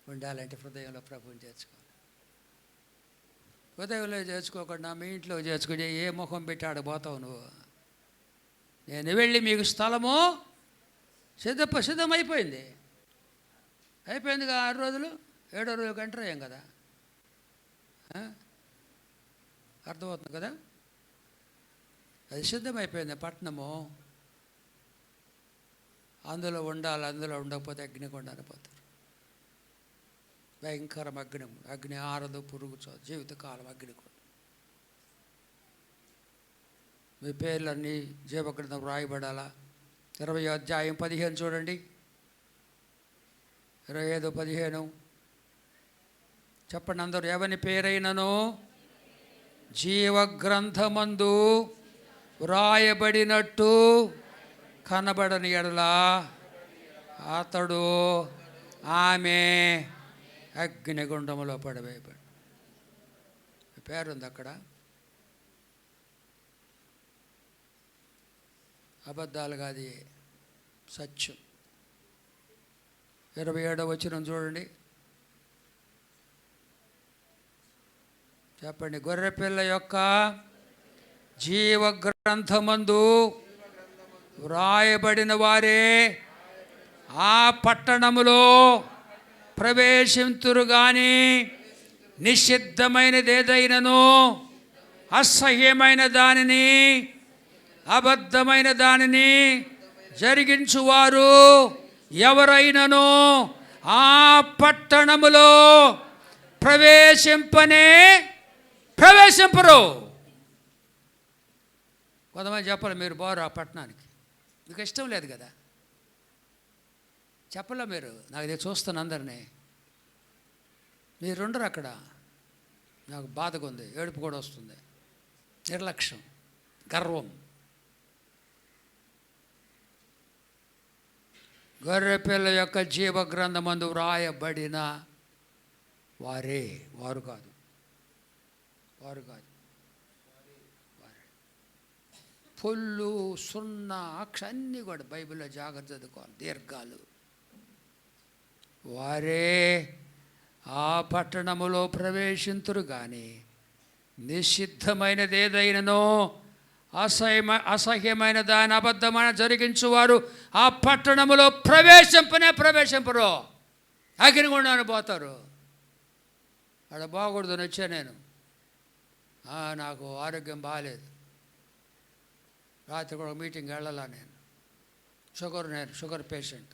ఉండాలంటే హృదయంలో ప్రభువుని చేర్చుకోవాలి. హృదయంలో చేర్చుకోకుండా మీ ఇంట్లో చేర్చుకుని ఏ ముఖం పెట్టి ఆడబోతావు నువ్వు? నేను వెళ్ళి మీకు స్థలము సిద్ధమైపోయింది. అయిపోయిందిగా 6 రోజులు. 7వ రోజులకు ఎంటర్ అయ్యాం కదా. అర్థమవుతుంది కదా? అది సిద్ధమైపోయింది పట్టణము. అందులో ఉండాలి. అందులో ఉండకపోతే అగ్నికొండ అనిపోతారు. భయంకరం అగ్ని ఆరదు, పురుగు జీవితకాలం అగ్నికొండ. మీ పేర్లన్నీ జీవగ్రంథం రాయబడాలా. 20:15 చూడండి. 25:15 చెప్పండి అందరూ. ఎవని పేరైనను జీవగ్రంథమందు వ్రాయబడినట్టు కనబడని ఎడల అతడు ఆమె అగ్నిగుండములో పడవేయబడి. పేరుంది అక్కడ. అబద్ధాలు కాదు, సత్యం. 27వ వచనం చూడండి. చెప్పండి. గొర్రెపిల్ల యొక్క జీవగ్రంథమందు వ్రాయబడిన వారే ఆ పట్టణములో ప్రవేశింతురు గాని నిషిద్ధమైనదేదైనను అసహ్యమైన దానిని అబద్ధమైన దానిని జరిగించువారు ఎవరైనను ఆ పట్టణములో ప్రవేశింపరు. కొంతమంది చెప్పాలి, మీరు బారు ఆ పట్టణానికి, మీకు ఇష్టం లేదు కదా. చెప్పలే మీరు, నాకు ఇది చూస్తాను అందరినీ. మీరుండరు అక్కడ. నాకు బాధగా ఉంది, ఏడుపు కూడా వస్తుంది. నిర్లక్ష్యం, గర్వం. గొర్రెపిల్ల యొక్క జీవగ్రంథమందు వ్రాయబడిన వారే, వారు కాదు. పొల్లు, సున్నా, అన్నీ కూడా బైబిల్లో జాగ్రత్త చదువుకోవాలి. దీర్ఘాలు. వారే ఆ పట్టణములో ప్రవేశింతురు కానీ నిషిద్ధమైనది ఏదైనను అసహ్యమైన దాని అబద్ధమైన జరిగించువారు ఆ పట్టణములో ప్రవేశింపరు. అగ్నిగుండాన్ని పోతారు. అక్కడ బాగూడదని వచ్చా నేను. నాకు ఆరోగ్యం బాగాలేదు. రాత్రి కూడా మీటింగ్ వెళ్ళాలా నేను. Sugar patient.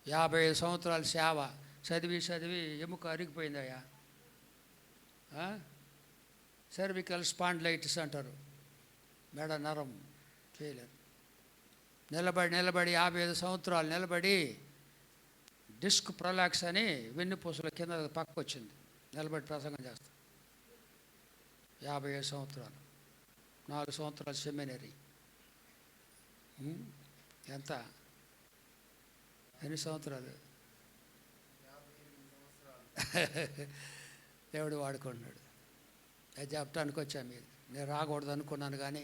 55 సంవత్సరాల సేవ చదివి ఎముక అరిగిపోయిందయ్యా. సర్వికల్ స్పాండ్లైటిస్ అంటారు, మెడ నరం చేయలేరు. నిలబడి 55 సంవత్సరాలు నిలబడి డిస్క్ ప్రొలాక్స్ అని వెన్నుపూసల కింద పక్కకు వచ్చింది. నిలబడి ప్రసంగం చేస్తాం. 57 సంవత్సరాలు, 4 సంవత్సరాలు సెమినరీ. ఎంత? ఎన్ని సంవత్సరాలు? దేవుడు వాడుకున్నాడు. అది చెప్పడానికి వచ్చాను. మీరు, నేను రాకూడదు అనుకున్నాను కానీ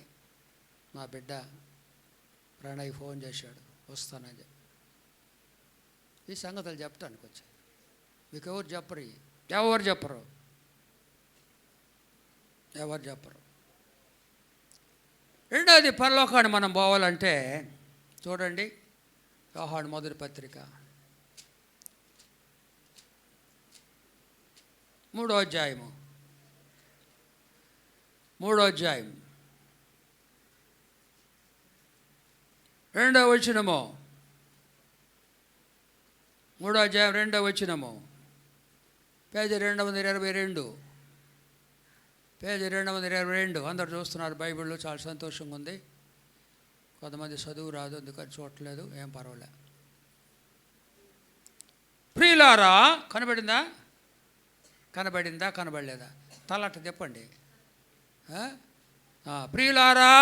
మా బిడ్డ ప్రణయ్ ఫోన్ చేశాడు, వస్తానని చెప్పి. ఈ సంగతులు చెప్పడానికి వచ్చాను. మీకు ఎవరు చెప్పరు. రెండోది, పరలోకాన్ని మనం పోవాలంటే చూడండి, యోహాను మొదటి పత్రిక 3వ అధ్యాయము 2వ వచనము. 3వ అధ్యాయం 2వ వచనము, పేజీ 222. పేజీ 222. అందరు చూస్తున్నారు బైబిల్లో. చాలా సంతోషంగా ఉంది. కొంతమంది చదువు రాదు, అందుకని చూడట్లేదు, ఏం పర్వాలే. ప్రియులారా, కనబడలేదా? తలట తిప్పండి. ప్రియులారా,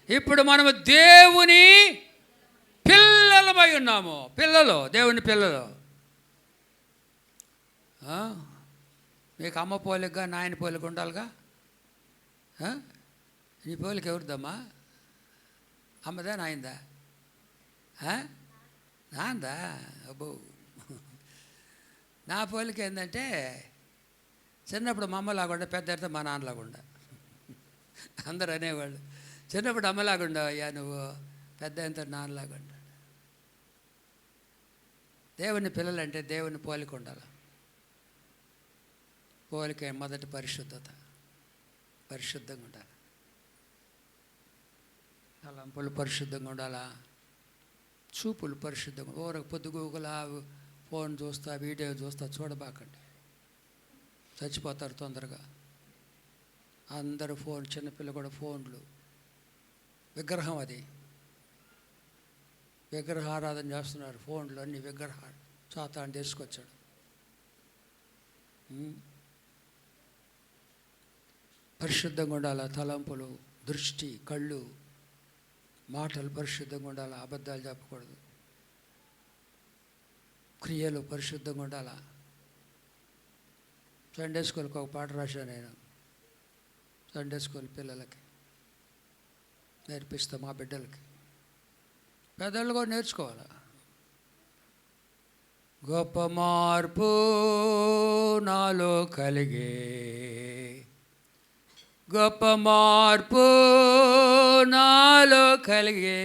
ఇప్పుడు మనము దేవుని పిల్లలమై ఉన్నాము. దేవుని పిల్లలు. మీకు అమ్మ పోలికగా నాయన పోలిక ఉండాలిగా. నీ పోలిక ఎవరిదమ్మా? అమ్మదా, నాయనదా? నాందా? అబ్బో, నా పోలిక ఏంటంటే చిన్నప్పుడు మా అమ్మలాగుండా, పెద్ద అయితే మా నాన్నలాగుండా. అందరు అనేవాళ్ళు, చిన్నప్పుడు అమ్మలాగుండా అయ్యా నువ్వు, పెద్ద ఎంత నాన్నలాగుండా. దేవుని పిల్లలంటే దేవుని పోలిక ఉండాలి. పోలిక మొదటి పరిశుద్ధంగా ఉండాలి. తలంపులు పరిశుద్ధంగా ఉండాలా, చూపులు పరిశుద్ధంగా. ఓరకు పొద్దుగూగులా ఫోన్ చూస్తా, వీడియో చూస్తా చూడబాకండి, చచ్చిపోతారు తొందరగా. అందరూ ఫోన్, చిన్నపిల్ల కూడా ఫోన్లు. విగ్రహం అది. విగ్రహారాధన చేస్తున్నారు. ఫోన్లో అన్ని విగ్రహాలు సాతాను తీసుకొచ్చాడు. పరిశుద్ధంగా ఉండాలి. తలంపులు, దృష్టి, కళ్ళు, మాటలు పరిశుద్ధంగా ఉండాలి. అబద్ధాలు చెప్పకూడదు. క్రియలు పరిశుద్ధంగా ఉండాలి. సండే స్కూల్కి ఒక పాట రాశాను నేను. సండే స్కూల్ పిల్లలకి నేర్పిస్తాం, మా బిడ్డలకి. పెద్దలు కూడా నేర్చుకోవాలి. గొప్ప మార్పు నాలో కలిగే, గొప్ప మార్పు నాలో కలిగే,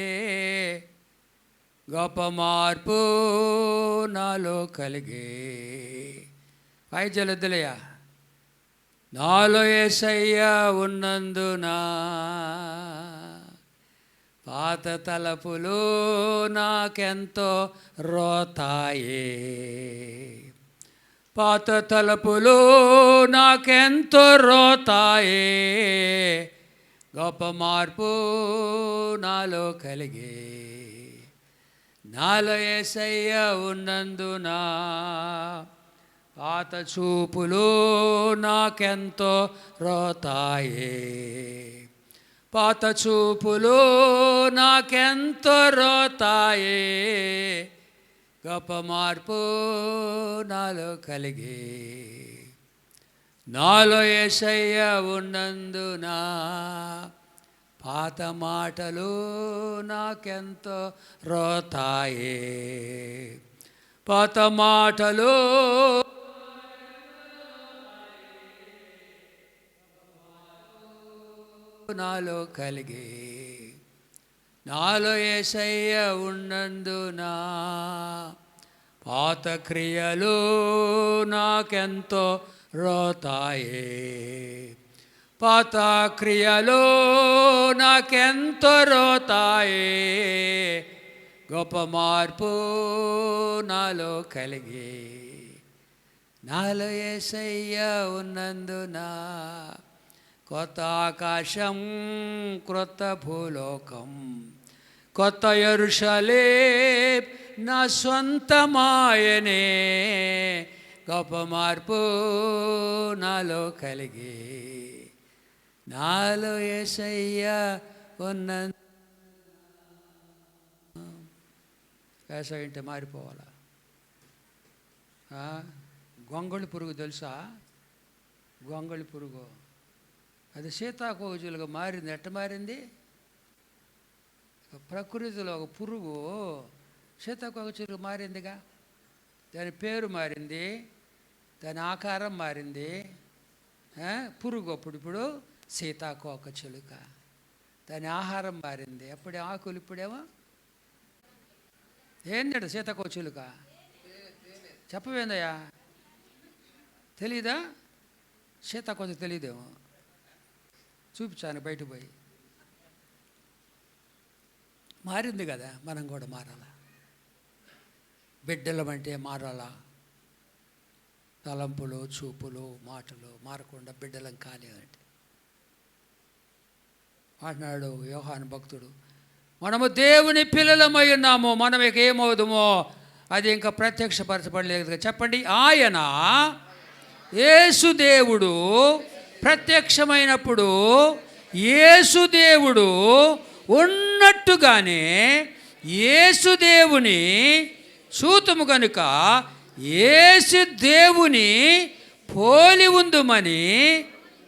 గొప్ప మార్పు నాలో కలిగే. జలదులయ్యా. నాలో యేసయ్యా ఉన్నందున పాత తలపులు నాకెంతో రోతాయే, పాత తలపులు నాకెంతో రోతాయే, గొప్ప మార్పు నాలో కలిగే. నాలో యేసయ్యా ఉన్నందున పాత చూపులు నాకెంతో రోతాయే, పాత చూపులు నాకెంతో రోతాయే, గొప్ప మార్పు నాలో కలిగే. నాలో యేసయ్య ఉన్నందున పాత మాటలు నాకెంతో రోతాయే, పాత మాటలు నాలో కలిగే. నాలో యేసయ్య ఉన్నందున పాత క్రియలు నాకెంతో రోతాయే, పాత క్రియలు నాకెంతో రోతాయే, గొప్ప మార్పు నాలో కలిగే. నాలో యేసయ్య ఉన్నందున కొత్త ఆకాశం, క్రొత్త భూలోకం, కొత్త యెరూషలేం నా సొంతమాయనే, గొప్ప మార్పు నాలో కలిగే. నాలో యేసయ్య ఉన్నందున. వేసవి అంటే మారిపోవాలా? గొంగళి పురుగు తెలుసా? గొంగళి పురుగు అది సీతాకోజులుగా మారింది. ఎట్ట మారింది? ప్రకృతిలో ఒక పురుగు సీతాకోకచిలుక మారిందిగా. దాని పేరు మారింది, దాని ఆకారం మారింది. పురుగు ఇప్పుడు సీతాకోకచిలుక. దాని ఆహారం మారింది. అప్పుడే ఆకులు, ఇప్పుడేమో ఏంటంటే సీతాకోకచిలుక. చెప్పవేందయ్యా? తెలీదా? సీతాకోక తెలియదేమో. చూపించాను బయట పోయి. మారింది కదా, మనం కూడా మారాలా. బిడ్డలమంటే మారాలా. తలంపులు, చూపులు, మాటలు మారకుండా బిడ్డలం కాలేదంటే. అంటున్నాడు యోహాను భక్తుడు, మనము దేవుని పిల్లలమై ఉన్నాము, మనం ఇక ఏమవుదుమో అది ఇంకా ప్రత్యక్షపరచబడలేదు. చెప్పండి. ఆయన యేసుదేవుడు ప్రత్యక్షమైనప్పుడు యేసుదేవుడు ఉన్నట్టుగానే యేసుదేవుని చూతుము కనుక యేసుదేవుని పోలి ఉందుమని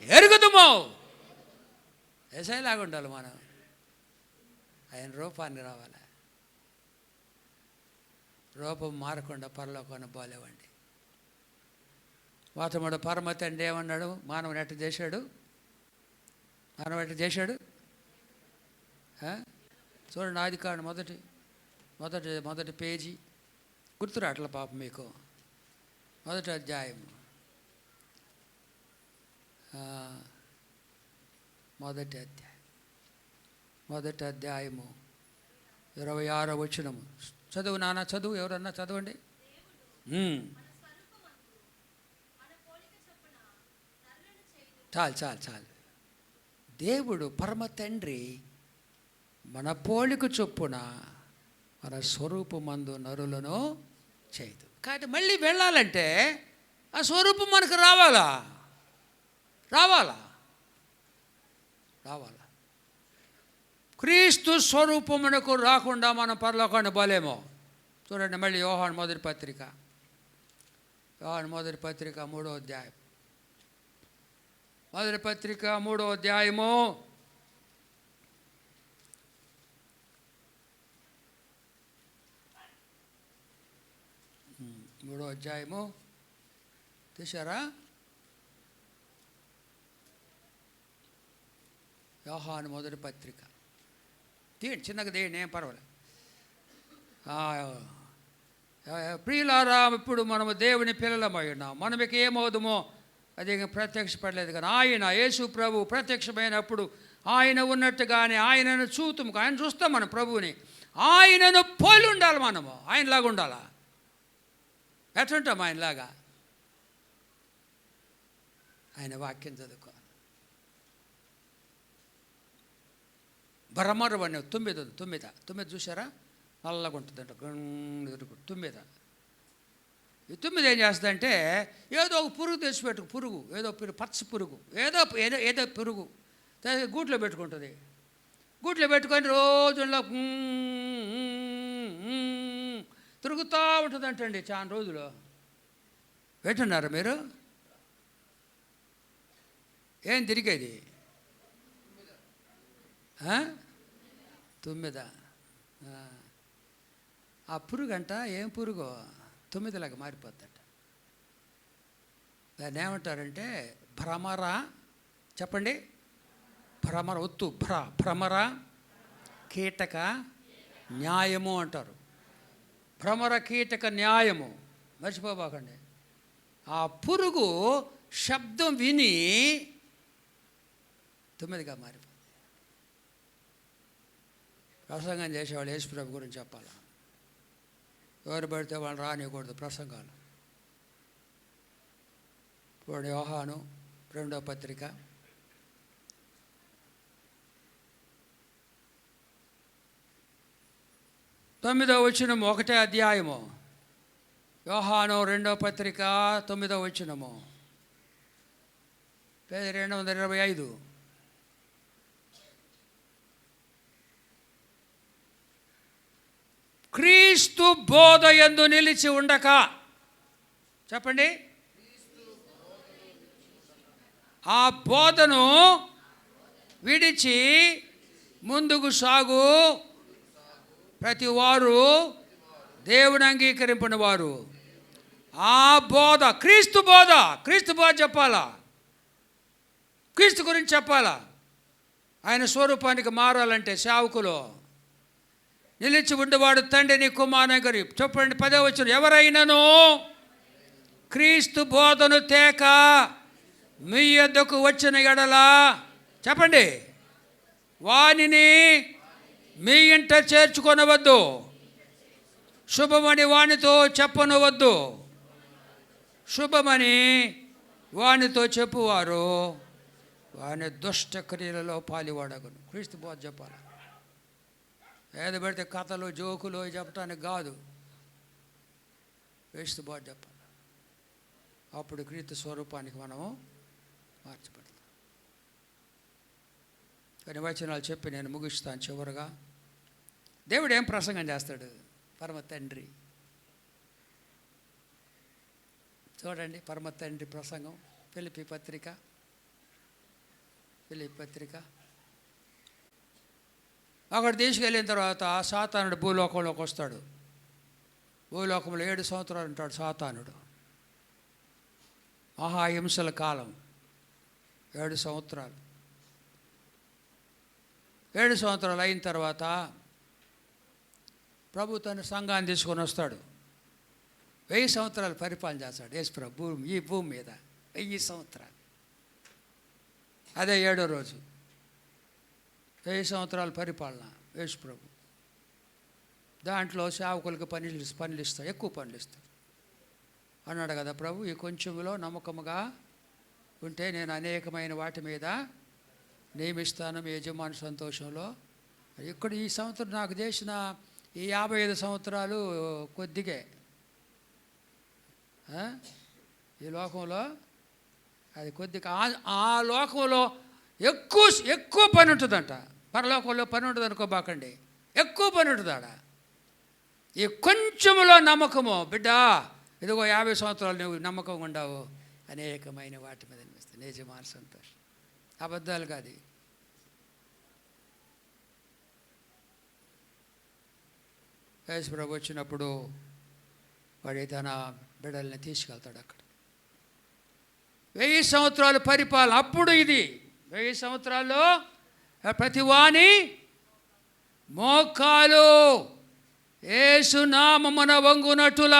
ఎరుగుదుమో. ఏసైలాగా ఉండాలి మనం. ఆయన రూపాన్ని రావాలి. రూపం మారకుండా పరలోకాన్ని పోలేవండి. వాతముడు పరమ తండ్రి ఏమన్నాడు? మానవుని ఎట్ట చేశాడు? మానవుడు ఎట్ట చేశాడు? చూడండి, ఆదికాండం మొదటి పేజీ. గుర్తురాట్ల పాపం మీకు. మొదటి అధ్యాయం, మొదటి అధ్యాయము 26వ వచనము. చదువు నాన్న, చదువు. ఎవరన్నా చదవండి. చాలు. దేవుడు పరమ తండ్రి మన పోలిక చొప్పున మన స్వరూపమందు నరులను చేయదు. కాబట్టి మళ్ళీ వెళ్ళాలంటే ఆ స్వరూపం మనకు రావాలా. క్రీస్తు స్వరూపమునకు రాకుండా మనం పరలోకాన్ని పోలేమో. చూడండి మళ్ళీ యోహాను మొదటి పత్రిక 3వ అధ్యాయం. మొదటి పత్రిక 3వ అధ్యాయము 3వ అధ్యాయము తీశారా? యోహాను మొదటి పత్రిక తీయండి, చిన్నగా తీయండి, ఏం పర్వాలేదు. ప్రియులారా, ఇప్పుడు మనము దేవుని పిల్లలమై ఉన్నాం. మనకి ఏమవుదుమో అది ప్రత్యక్షపడలేదు, కానీ ఆయన యేసు ప్రభు ప్రత్యక్షమైనప్పుడు ఆయన ఉన్నట్టుగానే ఆయనను చూతుము. ఆయన చూస్తాం మనం ప్రభువుని. ఆయనను పోలి ఉండాలి, మనము ఆయనలాగా ఉండాలా. ఎట్లుంటాం ఆయనలాగా? ఆయన వాక్యం చదువుకోవాలి. భ్రమరం అనే తుమ్మిద చూసారా? నల్లగా ఉంటుందంట, తుమ్మిద. ఈ తుమ్మిద ఏం చేస్తుందంటే ఏదో ఒక పురుగు తెచ్చిపెట్టుకు, పురుగు ఏదో పచ్చ పురుగు, ఏదో పురుగు గూట్లో పెట్టుకుంటుంది. గూట్లో పెట్టుకొని రోజుల్లో తిరుగుతూ ఉంటుందంటండి చాలా రోజులు. పెట్టున్నారా మీరు? ఏం తిరిగేది? తుమ్మిద. ఆ పురుగు అంట, ఏం పురుగు? తుమ్మిదలాగా మారిపోద్దంట. దాన్ని ఏమంటారంటే భ్రమర. చెప్పండి, భ్రమర. ఒత్తు భ్రమర కీటక న్యాయము అంటారు. భ్రమర కీటక న్యాయము మర్చిపోబాకండి. ఆ పురుగు శబ్దం విని తుమ్మిదిగా మారిపోతుంది. ప్రసంగం చేసేవాళ్ళు యేసుప్రభు గురించి చెప్పాలి. ఎవరు పడితే వాళ్ళు రానివ్వకూడదు ప్రసంగాలు. ఇప్పుడు యోహాను 2వ పత్రిక 9వ వచనము, 1వ అధ్యాయము. యోహాను 2వ పత్రిక 9వ వచనము, పేజీ 225. క్రీస్తు బోధ యందు నిలిచి ఉండక. చెప్పండి, ఆ బోధను విడిచి ముందుకు సాగు ప్రతి వారు దేవుని అంగీకరింపని వారు. ఆ బోధ క్రీస్తు బోధ చెప్పాలా. క్రీస్తు గురించి చెప్పాలా. ఆయన స్వరూపానికి మారాలంటే సేవకులు నిలిచి ఉండేవాడు తండ్రిని కుమారుని గారి. చెప్పండి 10వ వచనం, ఎవరైనాను క్రీస్తు బోధను తేక మీ యొద్దకు వచ్చిన ఎడలా, చెప్పండి, వానిని మీ ఇంట చేర్చుకొనవద్దు, శుభమని వానితో చెప్పనవద్దు. శుభమని వానితో చెప్పువారు వాని దుష్ట క్రియలలో పాలివాడగను. క్రీస్తు బోధ చెప్పాలి. ఏది పెడితే కథలు జోకులు చెప్పడానికి కాదు, క్రీస్తు బోధ చెప్పాలి. అప్పుడు క్రీస్తు స్వరూపానికి మనము మార్చబడతాం. కొన్ని వచనాలు చెప్పి నేను ముగిస్తాను. చివరగా దేవుడు ఏం ప్రసంగం చేస్తాడు? పరమ తండ్రి. చూడండి, పరమ తండ్రి ప్రసంగం. ఫిలిప్పీ పత్రిక అక్కడ తీసుకెళ్ళిన తర్వాత సాతానుడు భూలోకంలోకి వస్తాడు. భూలోకంలో 7 సంవత్సరాలు ఉంటాడు సాతానుడు. మహాహింసల కాలం 7 సంవత్సరాలు. 7 సంవత్సరాలు అయిన తర్వాత ప్రభు తన సంఘాన్ని తీసుకొని వస్తాడు. 1000 సంవత్సరాలు పరిపాలన చేస్తాడు యేసు ప్రభు ఈ భూమి మీద. 1000 సంవత్సరాలు. అదే 7వ రోజు. 1000 సంవత్సరాల పరిపాలన యేసు ప్రభు. దాంట్లో సేవకులకు పనులు ఇస్తాడు, ఎక్కువ పనులు ఇస్తాడు అన్నాడు కదా ప్రభు. ఈ కొంచెంలో నమ్మకముగా ఉంటే నేను అనేకమైన వాటి మీద నియమిస్తాను, మీ యజమాని సంతోషంలో ఇక్కడ ఈ సంవత్సరం నాకు చేసిన ఈ 55 సంవత్సరాలు కొద్దిగే. ఈ లోకంలో అది కొద్దిగా. ఆ లోకంలో ఎక్కువ పని ఉంటుందంట. పరలోకంలో పని ఉంటుంది అనుకోబాకండి, ఎక్కువ పని ఉంటుంది ఆడ. ఈ కొంచెంలో నమ్మకము, బిడ్డ ఇదిగో 50 సంవత్సరాలు నువ్వు నమ్మకంగా ఉండవు, అనేకమైన వాటి మీద అనిపిస్తుంది. నిజమైన సంతోషం, అబద్ధాలు కాదు. యేసు ప్రభు వచ్చినప్పుడు వాడి తన బిడ్డల్ని తీసుకెళ్తాడు అక్కడ. 1000 సంవత్సరాలు పరిపాలన. అప్పుడు ఇది 1000 సంవత్సరాల్లో ప్రతివాని మోకాలు యేసు నామమున వంగునట్టుల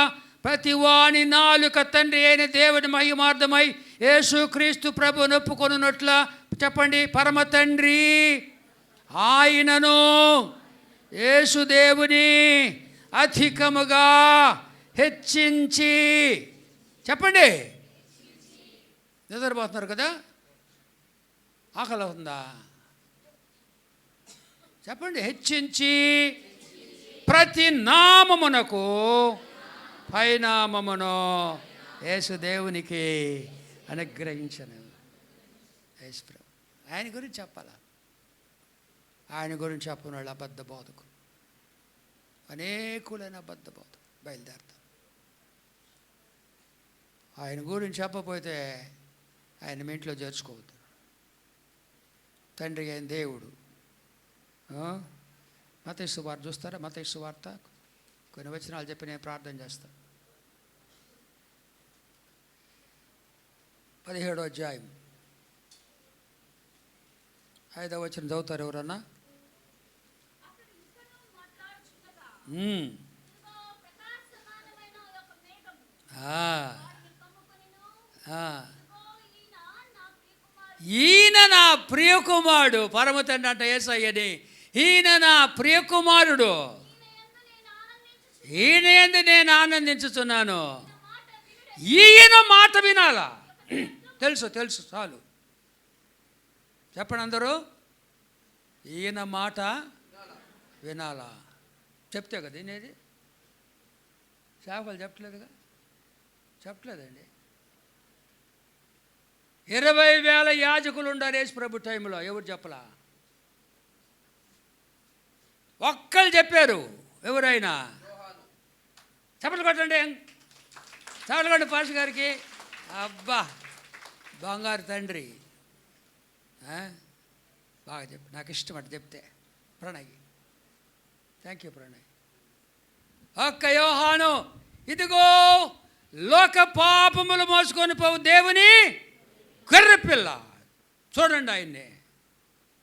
ప్రతివాని నాలుక తండ్రి అయిన దేవుని మహిమార్థమై యేసు క్రీస్తు ప్రభు నొప్పుకొనున్నట్ల. చెప్పండి, పరమ తండ్రి ఆయనను యేసు దేవుని అధికముగా హెచ్చించి. చెప్పండి, నిద్రపోతున్నారు కదా, ఆకలి అవుతుందా? చెప్పండి, హెచ్చించి ప్రతి నామమునకు పైనామమును యేసు దేవునికి అనుగ్రహించను. యేసు ప్రభు ఆయన గురించి చెప్పాలా? ఆయన గురించి చెప్పిన వాళ్ళు అబద్ధ బోధకు, అనేకులైన అబద్ధ బోధ బయలుదేరుతారు. ఆయన గురించి చెప్పకపోతే ఆయన మీ ఇంట్లో చేర్చుకోవద్దు. తండ్రి అయిన దేవుడు. మత్తయి సువార్త చూస్తారా? మత్తయి సువార్త కొన్ని వచనాలు చెప్పి నేను ప్రార్థన చేస్తాను. 17వ అధ్యాయం 5వ వచనం చదువుతారు ఎవరన్నా? ఈయన నా ప్రియకుమారుడు. పరమ తండ్రి అంట యేసయ్యని, ఈయన నా ప్రియకుమారుడు, ఈయన యందు నేను ఆనందించుతున్నాను. ఈయన మాట వినాలా? తెలుసు చాలు. చెప్పండి అందరూ, ఈయన మాట వినాలా? చెప్తే కదా వినేది. సేవకులు చెప్పలేదండి. 20,000 యాజకులు ఉండారు యేసు ప్రభు టైంలో. ఎవరు చెప్పలా? ఒక్కరు చెప్పారు. ఎవరైనా చప్పట్లు కొట్టండి, చప్పట్లు కొట్టండి పాస్టర్ గారికి. అబ్బా, బంగారు తండ్రి, బాగా చెప్పు. నాకు ఇష్టం అంటే చెప్తే. Pranay, thank you Pranay. ఒక్క యోహాను, ఇదిగో లోక పాపములు మోసుకొని పోవు దేవుని గొర్రెపిల్ల. చూడండి, ఆయన్ని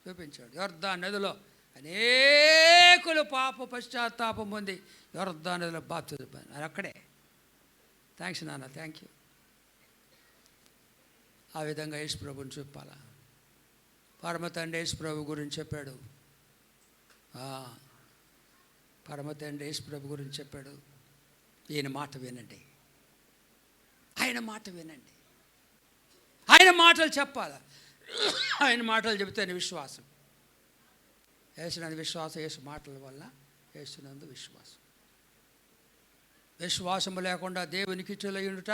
చూపించాడు. యొర్దాను నదిలో అనేకులు పాప పశ్చాత్తాపం పొంది యొర్దాను నదిలో బాప్తిజం. అది అక్కడే. థ్యాంక్స్ నాన్న, థ్యాంక్ యూ. ఆ విధంగా యేసు ప్రభుని చెప్పాలా? పరమ తండ్రి యేసు ప్రభు గురించి చెప్పాడు. పరమ తండ్రి యేసు ప్రభు గురించి చెప్పాడు. ఈయన మాట వినండి, ఆయన మాట వినండి, ఆయన మాటలు చెప్పాలి. ఆయన మాటలు చెబితేనే విశ్వాసం. యేసునందు విశ్వాసం, యేసు మాటల వల్ల యేసునందు విశ్వాసం. విశ్వాసము లేకుండా దేవునికి ఇష్టలై ఉండుట,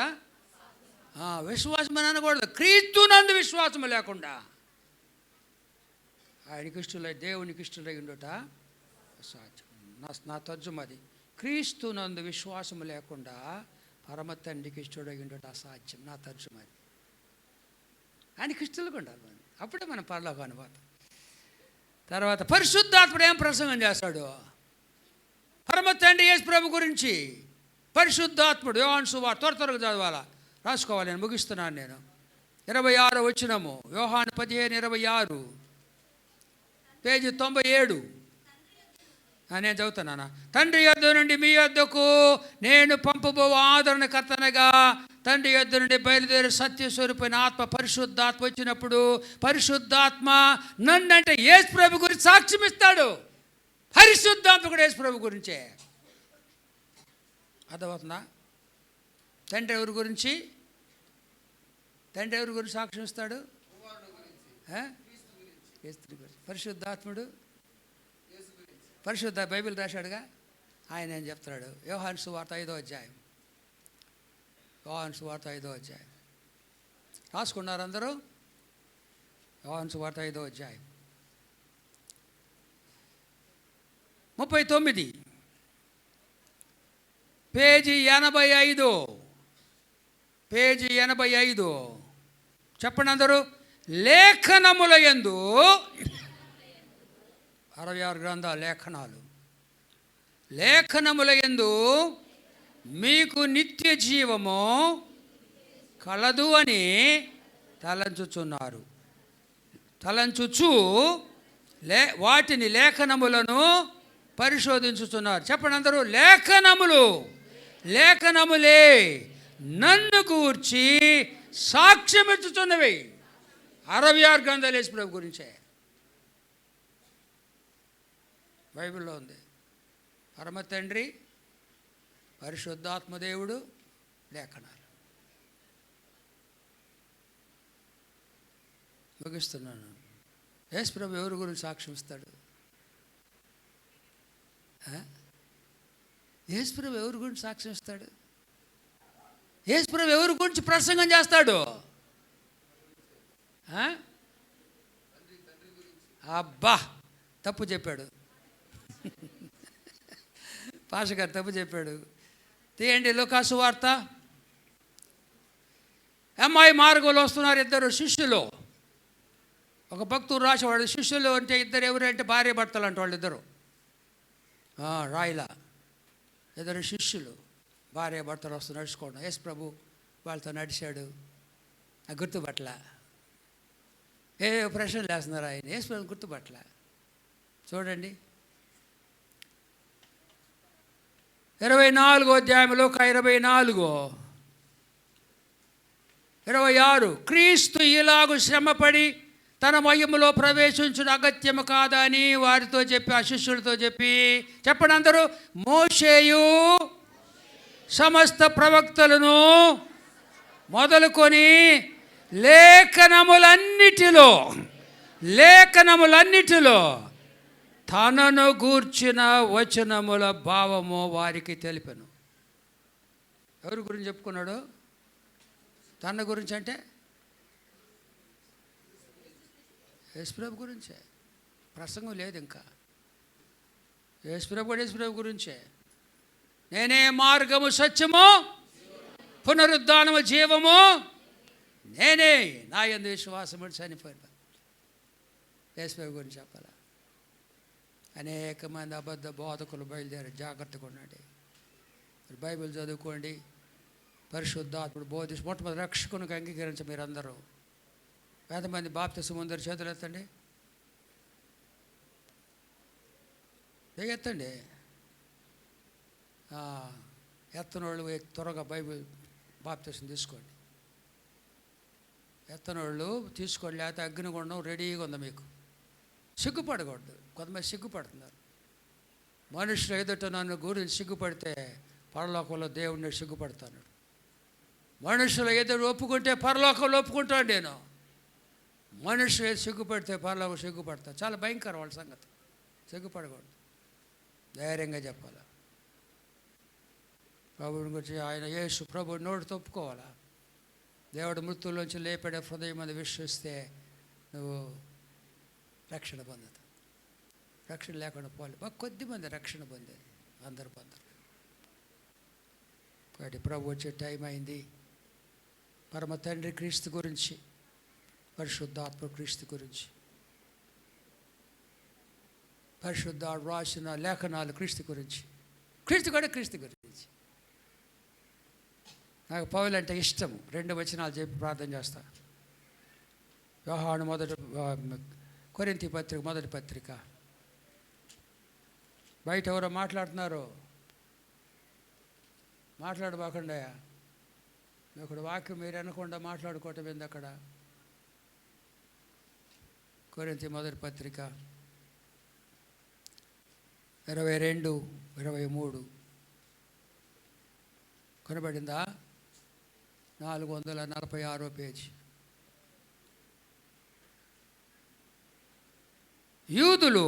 విశ్వాసం అని అనకూడదు, క్రీస్తునందు విశ్వాసము లేకుండా ఆయనకి ఇష్టలై దేవునికి ఇష్టలై ఉండుట అసాధ్యం. నా తర్జుమది, క్రీస్తునందు విశ్వాసము లేకుండా పరమ తండ్రికి ఇష్టడై ఉండుట అసాధ్యం. నా తర్జుమది. ఆయనకి ఇష్టలుగా ఉండాలి మనం, అప్పుడే మనం పరలోకానికి పోతాం. తర్వాత పరిశుద్ధాత్ముడు ఏం ప్రసంగం చేస్తాడు? పరమ తండ్రి యేసు ప్రభు గురించి పరిశుద్ధాత్ముడు. యోహాను సువార్త త్వరగా చదవాలా, రాసుకోవాలి. నేను ముగిస్తున్నాను. నేను 26వ వచనము, యోహాను 15:26, పేజీ 97. నేను చదువుతున్నానా? తండ్రి యొద్ద నుండి మీ యొద్దకు నేను పంపబో ఆదరణకర్తనగా తండ్రి యొద్ద నుండి బయలుదేరి సత్యస్వరూపైన ఆత్మ పరిశుద్ధాత్మ వచ్చినప్పుడు పరిశుద్ధాత్మ నన్ను అంటే యేసు ప్రభు గురించి సాక్ష్యం ఇస్తాడు. పరిశుద్ధాత్మ కూడా యేసు ప్రభు గురించే. అర్థమవుతుందా? తండ్రి ఎవరి గురించి సాక్ష్యం ఇస్తాడు? పరిశుద్ధాత్ముడు పరిశుద్ధ బైబిల్ రాశాడుగా, ఆయన ఏం చెప్తున్నాడు? యోహాను సువార్త 5వ అధ్యాయం. యోహాను సువార్త 5వ అధ్యాయం రాసుకున్నారు అందరూ? యోహాను సువార్త 5వ అధ్యాయం 39, పేజీ 85. పేజీ 85 చెప్పండి అందరూ. లేఖనముల యందు 66 గ్రంథాలు లేఖనాలు. లేఖనముల యందు మీకు నిత్య జీవము కలదు అని తలంచుచున్నారు. తలంచుచు వాటిని లేఖనములను పరిశోధించుతున్నారు. చెప్పండి అందరూ. లేఖనములే నన్ను గూర్చి సాక్ష్యం ఇచ్చుతున్నవి. 66 గ్రంథాలు యేసు ప్రభు గురించే బైబిల్లో ఉంది. పరమ తండ్రి, పరిశుద్ధాత్మదేవుడు, లేఖనాలు. ముగిస్తున్నాను. యేసు ప్రభు ఎవరి గురించి సాక్ష్యం ఇస్తాడు? యేసు ప్రభు ఎవరి గురించి సాక్ష్యం ఇస్తాడు? యేసు ప్రభు ఎవరి గురించి ప్రసంగం చేస్తాడు? అబ్బా, తప్పు చెప్పాడు పాష గారు, తప్పు చెప్పాడు. తీయండి లూకా సువార్త. అమ్మాయి మార్గంలో వస్తున్నారు ఇద్దరు శిష్యులు. ఒక భక్తుడు రాసేవాడు. శిష్యులు అంటే ఇద్దరు ఎవరంటే భార్య భర్తలు అంటే వాళ్ళు ఇద్దరు. రాయిలా ఇద్దరు శిష్యులు భార్య భర్తలు వస్తూ నడుచుకోవడం. యేసు ప్రభు వాళ్ళతో నడిచాడు. గుర్తుపట్ల. ఏ ప్రశ్నలు వేస్తున్నారు ఆయన. యేసు ప్రభు గుర్తుపట్ల. చూడండి 24వ అధ్యాయంలో 24, 26. క్రీస్తు ఇలాగు శ్రమపడి తన మహిమలో ప్రవేశించుట అగత్యము కాదా అని వారితో చెప్పి, ఆ శిష్యులతో చెప్పి, చెప్పండి అందరూ. మోషేయు సమస్త ప్రవక్తలను మొదలుకొని లేఖనములన్నిటిలో తనను గూర్చిన వచనముల భావము వారికి తెలిపెను. ఎవరి గురించి చెప్పుకున్నాడు? తన గురించి అంటే యేసుప్రభు గురించే. ప్రసంగం లేదు ఇంకా. యేసుప్రభు గురించే. నేనే మార్గము, సత్యము, పునరుద్ధానము, జీవము నేనే. నా యందు విశ్వాసము చనిపోయిన యేసుప్రభు గురించి చెప్పాలా? అనేక మంది అబద్ధ బోధకులు బయలుదేరి జాగ్రత్తగా ఉండండి. బైబిల్ చదువుకోండి. పరిశుద్ధాత్ముడు బోధించి మొట్టమొదటి రక్షకునికి అంగీకరించి మీరందరూ. ఎంతమంది బాప్తిసం ముందరు చేతులు ఎత్తండి. ఎత్తండి. ఎత్తనోళ్ళు త్వరగా బైబిల్ బాప్తిసం తీసుకోండి. ఎత్తనోళ్ళు తీసుకోండి. లేకపోతే అగ్నిగుండం రెడీగా ఉంది మీకు. సిగ్గుపడకూడదు. కొంతమంది సిగ్గుపడుతున్నారు. మనుషులు ఎదుట నన్ను గురించి సిగ్గుపడితే పరలోకంలో దేవుడిని సిగ్గుపడతాను. మనుషులు ఎదురు ఒప్పుకుంటే పరలోకంలో ఒప్పుకుంటాను నేను. మనుషులు సిగ్గుపడితే పరలోకం సిగ్గుపడతాను. చాలా భయంకరం వాళ్ళ సంగతి. సిగ్గుపడకూడదు. ధైర్యంగా చెప్పాలి. ప్రభువుని గురించి ఆయన యేసు ప్రభు నోటితో ఒప్పుకోవాలా. దేవుడు మృత్యుల్లోంచి లేపడే హృదయం మీద విశ్వసిస్తే నువ్వు రక్షణ పొందుతావు. రక్షణ లేకుండా పోలే. కొద్దిమంది రక్షణ పొందేది, అందరు పొందరు. కాబట్టి ప్రభు వచ్చే టైం అయింది. పరమ తండ్రి క్రీస్తు గురించి, పరిశుద్ధాత్మ క్రీస్తు గురించి, పరిశుద్ధాత్మ రాసిన లేఖనాలు క్రీస్తు గురించి, క్రీస్తు కూడా క్రీస్తు గురించి. నాకు పౌలు అంటే ఇష్టం. 2 వచనాలు చెప్పి ప్రార్థన చేస్తా. యోహాను కొరింథీ పత్రిక, మొదటి పత్రిక. బయట ఎవరో మాట్లాడుతున్నారు, మాట్లాడబాకుండా. అక్కడ వాక్యం మీరు అనకుండా మాట్లాడుకోవటం ఏంది అక్కడ? కొరింథీ మొదటి పత్రిక 22, 23 కనబడిందా? 446వ పేజీ. యూదులు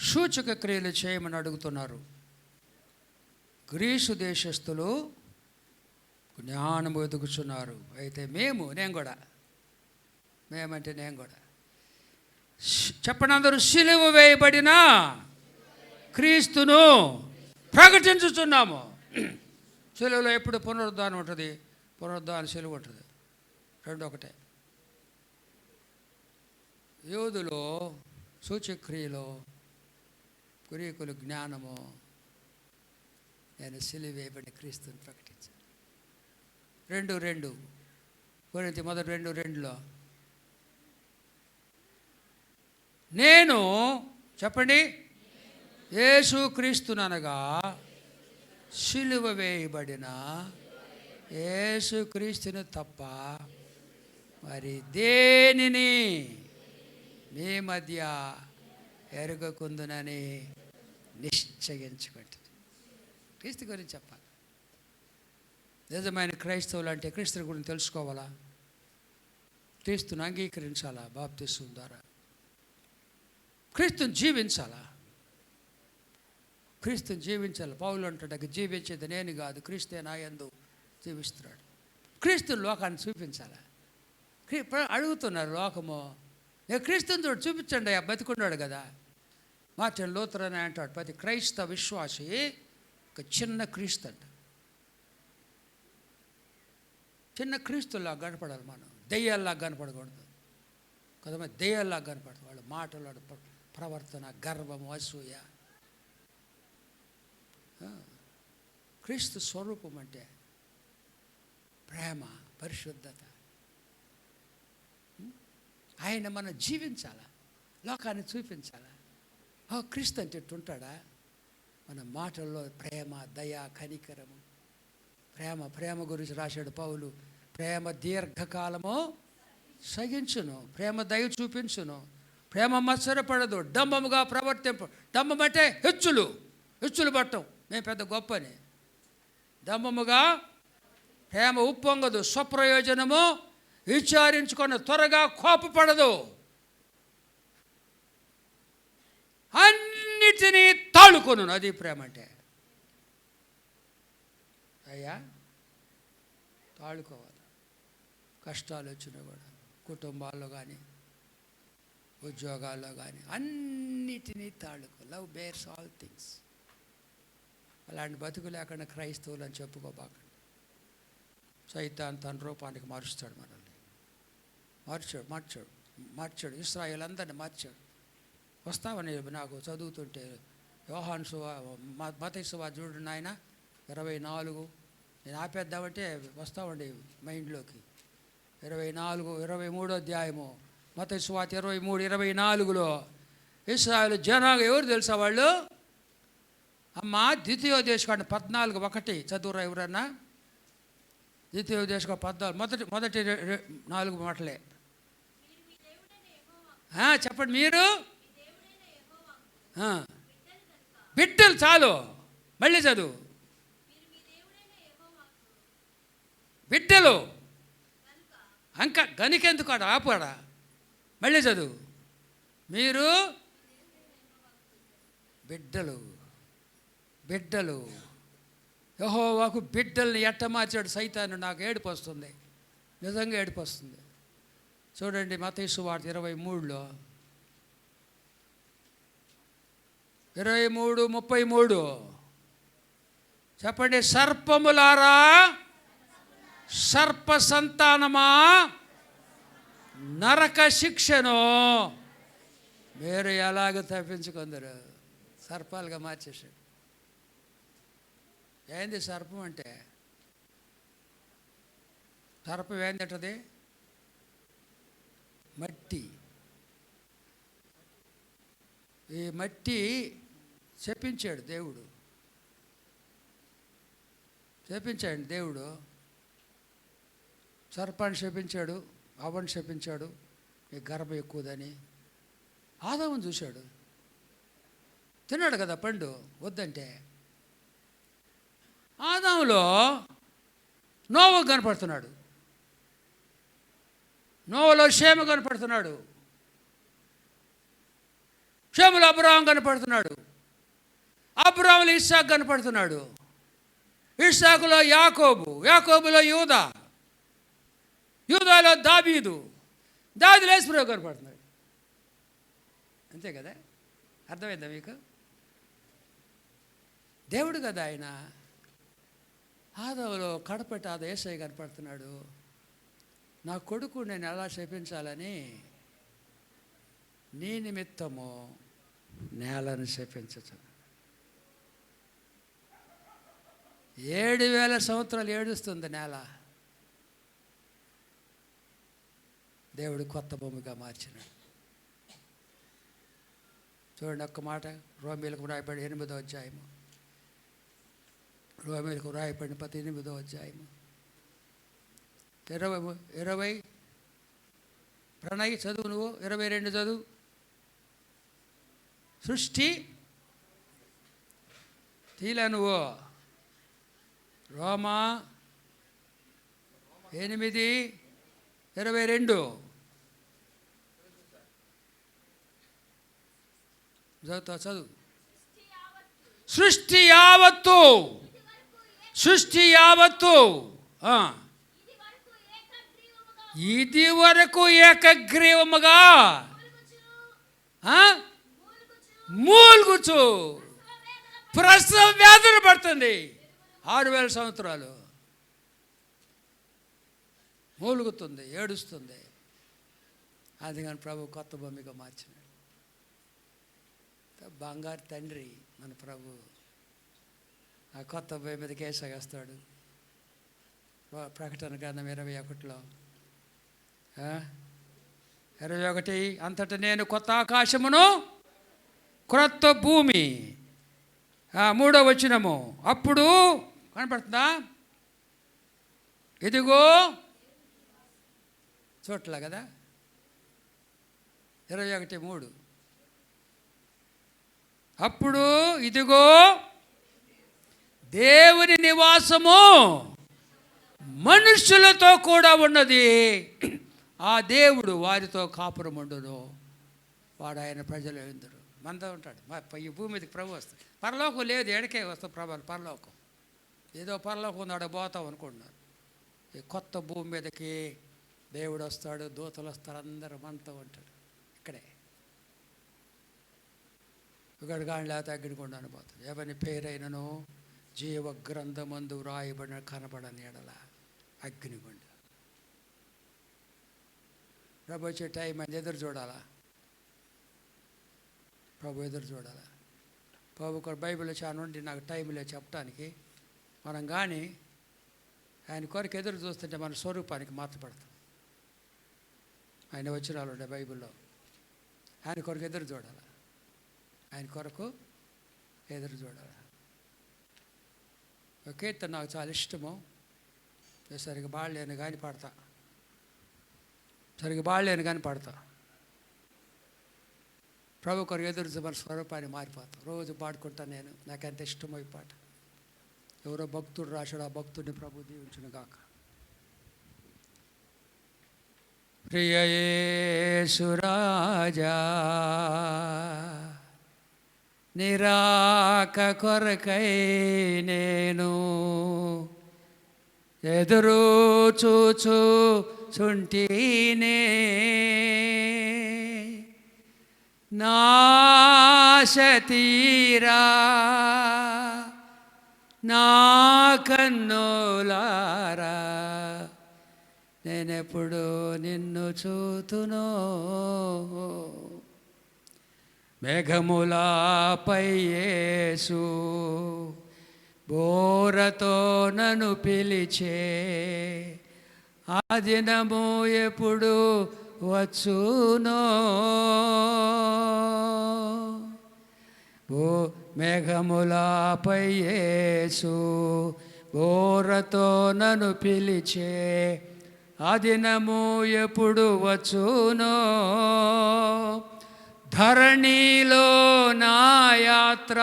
సూచక క్రియలు చేయమని అడుగుతున్నారు. గ్రీసు దేశస్థులు జ్ఞానం వెతుకుతున్నారు. అయితే నేను కూడా చెప్పండి అందరూ, సిలువ వేయబడిన క్రీస్తును ప్రకటించుతున్నాము. సిలువలో ఎప్పుడు పునరుద్ధానం ఉంటుంది, పునరుద్ధానం సిలువ ఉంటుంది, రెండు ఒకటే. యూదులో సూచక్రియలో, గ్రీకులు జ్ఞానము. నేను సిలువ వేయబడిన క్రీస్తుని ప్రకటించాను. 2:2 కొరింథీ మొదటి 2:2లో నేను, చెప్పండి, యేసు క్రీస్తుననగా సిలువ వేయబడిన యేసు క్రీస్తుని తప్ప మరి దేనిని మీ మధ్య ఎరగకుందునని నిశ్చయించుకుంటుంది. క్రీస్తు గురించి చెప్పాలి. నిజమైన క్రైస్తవులు అంటే క్రీస్తు గురించి తెలుసుకోవాలా, క్రీస్తుని అంగీకరించాలా, బాప్తిస్మం ద్వారా క్రీస్తుని జీవించాలా. పౌలు అంటాడు, జీవించేది నేను కాదు, క్రీస్తే నా యందు జీవిస్తున్నాడు. క్రీస్తుని లోకాన్ని చూపించాలా. అడుగుతున్నారు లోకము, నేను క్రీస్తుని చూడు చూపించండి, బతికున్నాడు కదా. మార్టిన్ లూథర్ అని అంటాడు, ప్రతి క్రైస్తవ విశ్వాసి ఒక చిన్న క్రీస్తు అంట. చిన్న క్రీస్తుల్లా కనపడాలి మనం, దెయ్యాల్లా కనపడకూడదు. కొంతమంది దెయ్యాల్లా కనపడదు. వాళ్ళ మాటలు, ప్రవర్తన, గర్వము, అసూయ. క్రీస్తు స్వరూపం అంటే ప్రేమ, పరిశుద్ధత. ఆయన మనం జీవించాలా, లోకాన్ని చూపించాలా. క్రీస్తు అంటే ఇట్టుంటాడా? మన మాటల్లో ప్రేమ, దయ, కనికరము. ప్రేమ గురించి రాశాడు పౌలు. ప్రేమ దీర్ఘకాలము సహించును, ప్రేమ దయ చూపించును, ప్రేమ మత్సరపడదు, డంబముగా ప్రవర్తింపు. డంబం అంటే హెచ్చులు పట్టం, మేము పెద్ద గొప్పని. డంబముగా ప్రేమ ఉప్పొంగదు, స్వప్రయోజనము విచారించుకొని త్వరగా కోపపడదు, అన్నిటినీ తాళుకొను. అది ప్రేమ అంటే. అయ్యా తాళుకోవాలి. కష్టాలు వచ్చినా కూడా కుటుంబాల్లో కానీ ఉద్యోగాల్లో కానీ అన్నిటినీ తాళుకో. Love bears all things. అలాంటి బతుకు లేకుండా క్రైస్తవులు అని చెప్పుకోబాకండి. సైతాన్ తన రూపానికి మారుస్తాడు మనల్ని. మార్చాడు ఇశ్రాయేలు అందరిని మార్చాడు. వస్తావని నాకు చదువుతుంటే యోహాను మత్తయి సువార్త చూడండి నాయన 24. నేను ఆపేద్దామంటే వస్తామండి మైండ్లోకి. 23వ అధ్యాయము మత్తయి సువార్త 23:24లో ఇశ్రాయేలు జనాంగం ఎవరు తెలుసా వాళ్ళు? ద్వితీయోపదేశకాండం 14:1 చదువురా ఎవరన్నా. ద్వితీయోపదేశకాండం 14 మొదటి 4 మాటలే. చెప్పండి. మీరు బిడ్డలు, చాలు మళ్ళీ చదువు. బిడ్డలు గనికెందుకు ఆపాడా? మళ్ళీ చదువు. మీరు బిడ్డలు యెహోవాకు బిడ్డల్ని ఎట్ట మార్చాడు సైతాను. నాకు ఏడుపు వస్తుంది, నిజంగా ఏడుపు వస్తుంది. చూడండి మత్తయి సువార్త 23లో 23:33 చెప్పండి. సర్పములారా, సర్ప సంతానమా, నరక శిక్షను మీరు ఎలాగ తప్పించుకుందరు? సర్పాలుగా మార్చేసాడు. ఏంది సర్పం అంటే? సర్పం ఏంటంటది? మట్టి. ఈ మట్టి చెప్పించాడు దేవుడు. సర్పాన్ని శపించాడు, అవ్వని శపించాడు, ఈ గర్భం ఎక్కువదని. ఆదాముని చూశాడు, తిన్నాడు కదా పండు వద్దంటే. ఆదాములో నోవకు కనపడుతున్నాడు, నోవలో షేము కనపడుతున్నాడు. షేములో అబ్రహాం కనపడుతున్నాడు, అబ్రహాములో ఇస్సాకు కనపడుతున్నాడు, ఇస్సాకులో యాకోబు, యాకోబులో యూదా, యూదాలో దావీదు, దావీదులో యేసుప్రభు కనపడుతున్నాడు. అంతే కదా? అర్థమైందా మీకు? దేవుడు కదా ఆయన. ఆదాములో కడపటి ఆద యేసయ్య కనపడుతున్నాడు. నా కొడుకు నేను ఎలా శపించాలని నీ నిమిత్తము నేలను శపించచ్చు. 7,000 సంవత్సరాలు ఏడుస్తుంది నేల. దేవుడు కొత్త భూమిగా మార్చినాడు. చూడండి ఒక్క మాట, రోమీలకు రాయబడి 8వ అధ్యాయము, రోమీలకు రాయబడిన 8వ అధ్యాయము 20 ప్రణయ్ చదువు, నువ్వు 22 చదువు. సృష్టి తీలా నువ్వు. రోమా 8:22 చదువు. సృష్టి యావత్తు ఇది వరకు ఏకగ్రీవముగా మూలుగుచు ప్రసవ వేదన పడుతుంది. 6,000 సంవత్సరాలు మూలుగుతుంది, ఏడుస్తుంది. అది కానీ ప్రభు కొత్త భూమిగా మార్చినాడు. బంగారు తండ్రి మన ప్రభు. ఆ కొత్త భూమి మీద కేసగస్తాడు. ప్రకటన గ్రంథం 21లో 21 అంతటా నేను కొత్త ఆకాశమును క్రొత్త భూమి, 3వ వచనము, అప్పుడు కనపడుతుందా? ఇదిగో చోట్ల కదా, 21:3. అప్పుడు ఇదిగో దేవుని నివాసము మనుష్యులతో కూడా ఉన్నది. ఆ దేవుడు వారితో కాపురం ఉండును, వాడు ఆయన ప్రజలు ఎందరు. మనతో ఉంటాడు. ఈ భూమి మీదకి ప్రభు వస్తుంది. పరలోకం లేదు, ఎడకే వస్తుంది ప్రభావం. పరలోకం ఏదో పరలోకం ఉన్నాడు, పోతాం అనుకుంటున్నారు. ఈ కొత్త భూమి మీదకి దేవుడు వస్తాడు, దూతలు వస్తారు, అందరూ మనతో ఉంటాడు. ఇక్కడే ఒకటి కానీ లేకపోతే అగ్నిగుండా పోతుంది. ఎవరి పేరైనను జీవ గ్రంథమందు వ్రాయబడిన కనబడని ఎడల అగ్నిగుండ. ప్రభు వచ్చే టైం అని ఎదురు చూడాలా? ప్రభు ఎదురు చూడాలా? ప్రభు బైబిల్లో చాలా నుండి నాకు టైం లేదు చెప్పడానికి. మనం కానీ ఆయన కొరకు ఎదురు చూస్తుంటే మన స్వరూపానికి మార్చబడతాం. ఆయన వచనాలు ఉండే బైబిల్లో. ఆయన కొరకు ఎదురు చూడాలి, ఆయన కొరకు ఎదురు చూడాలి. ఒక కీర్తన నాకు చాలా ఇష్టము. సరిగ్గా బాడలేను కానీ పాడతా, ప్రభు కొరకు ఎదురు మన స్వరూపాన్ని మారిపోతాం. రోజు పాడుకుంటాను నేను, నాకు ఎంత ఇష్టమో ఈ పాట. ఎవరో భక్తుడు రాశాడు, ఆ భక్తుడిని ప్రభు దీవించును గాక. ప్రియ యేసు రాజా నిరాక కొరకై నేను ఎదురు చూచుచుంటినే, నాశ తీరా నా కన్నులారా నేనెప్పుడు నిన్ను చూతునో. మేఘములపై యేసు బోరతో నన్ను పిలిచే, ఆ దినము ఎప్పుడు వచ్చునో. మేఘములపై యేసు బోరతో నన్ను పిలిచే, ఆ దినము ఎప్పుడు వచ్చునో. ధరణిలో నా యాత్ర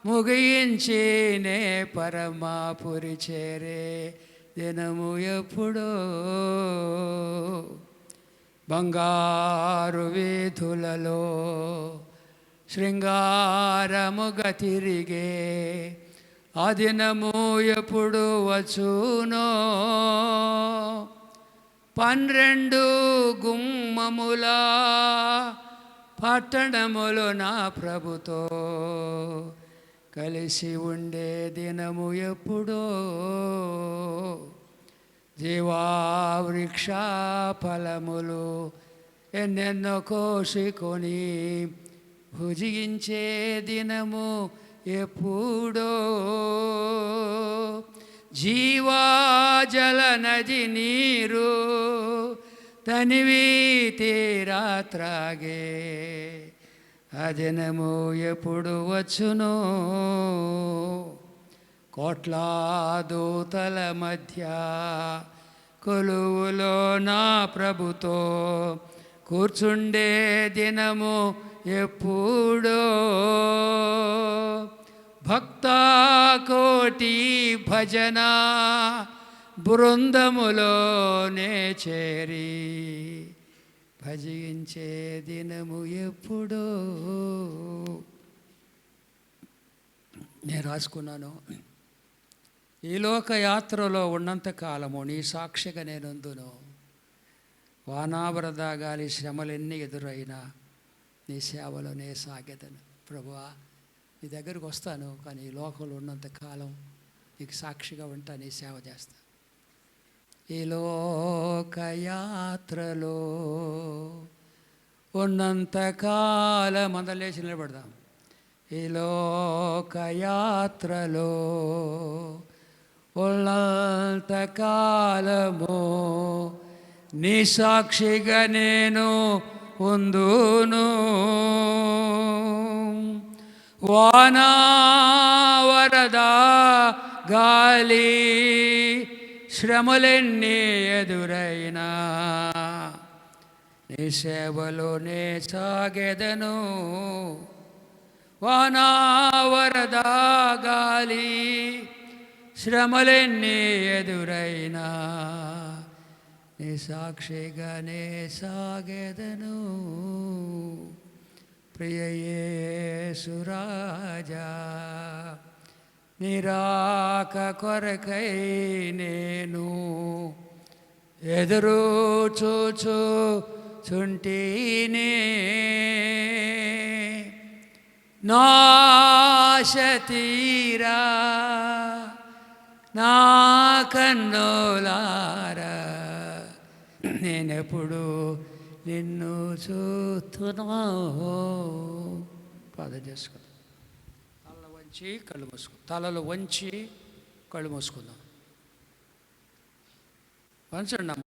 ముగించి నే పరమాపురి చేరే దినము ఎప్పుడో. బంగారు వీధులలో శృంగారముగా తిరిగే ఆ దినము ఎప్పుడు వచ్చునో. 12 గుమ్మముల పట్టణములు నా ప్రభుతో కలిసి ఉండే దినము ఎప్పుడో. జీవావృక్ష ఫలములు ఎన్నెన్నో కోసుకొని భుజించే దినము ఎప్పుడో. జీవాజల నది నీరు తనివి తీరా త్రాగే ఆ దినము ఎప్పుడు వచ్చునో. కోట్ల దూతల మధ్య కొలువులో నా ప్రభుతో కూర్చుండే దినము ఎప్పుడో. భక్త కోటి భజన బృందములోనే చేరి భజించే దినము ఎప్పుడో. నేను రాసుకున్నాను, ఈ లోక యాత్రలో ఉన్నంతకాలము నీ సాక్షిగా నేనుందును. వానావరద గాలి శ్రమలెన్ని ఎదురైనా నీ సేవలోనే సాగెదను. ప్రభువా, నీ దగ్గరకు వస్తాను, కానీ ఈ లోకంలో ఉన్నంతకాలం నీకు సాక్షిగా ఉంటా, నీ సేవ చేస్తా. ఈ లోకయాత్రలో ఉన్నంతకాలం అందరూ లేచి నిలబడదాం. ఈ లోకయాత్రలో ఉన్నంతకాలము నీ సాక్షిగా నేను ఉందును. వానా వరద గాలి శ్రమలెన్ని ఎదురైనా నీ సేవలోనే సాగెదను. వానా వరద గాలి శ్రమలెన్ని ఎదురైనా నీ సాక్షిగానే సాగెదను. ప్రియ యేసు రాజా, నీ రాక కొరకై నేను ఎదురు చూచుచుంటినే. నా ఆశ తీరా నా కన్నులారా నేనెప్పుడు నిన్ను చూస్తున్నా. ప్రార్థన చేసుకుందాం. తలలు వంచి కళ్ళు మూసుకుందాం. తలలు వంచి కళ్ళు మూసుకుందాం. వంచండి.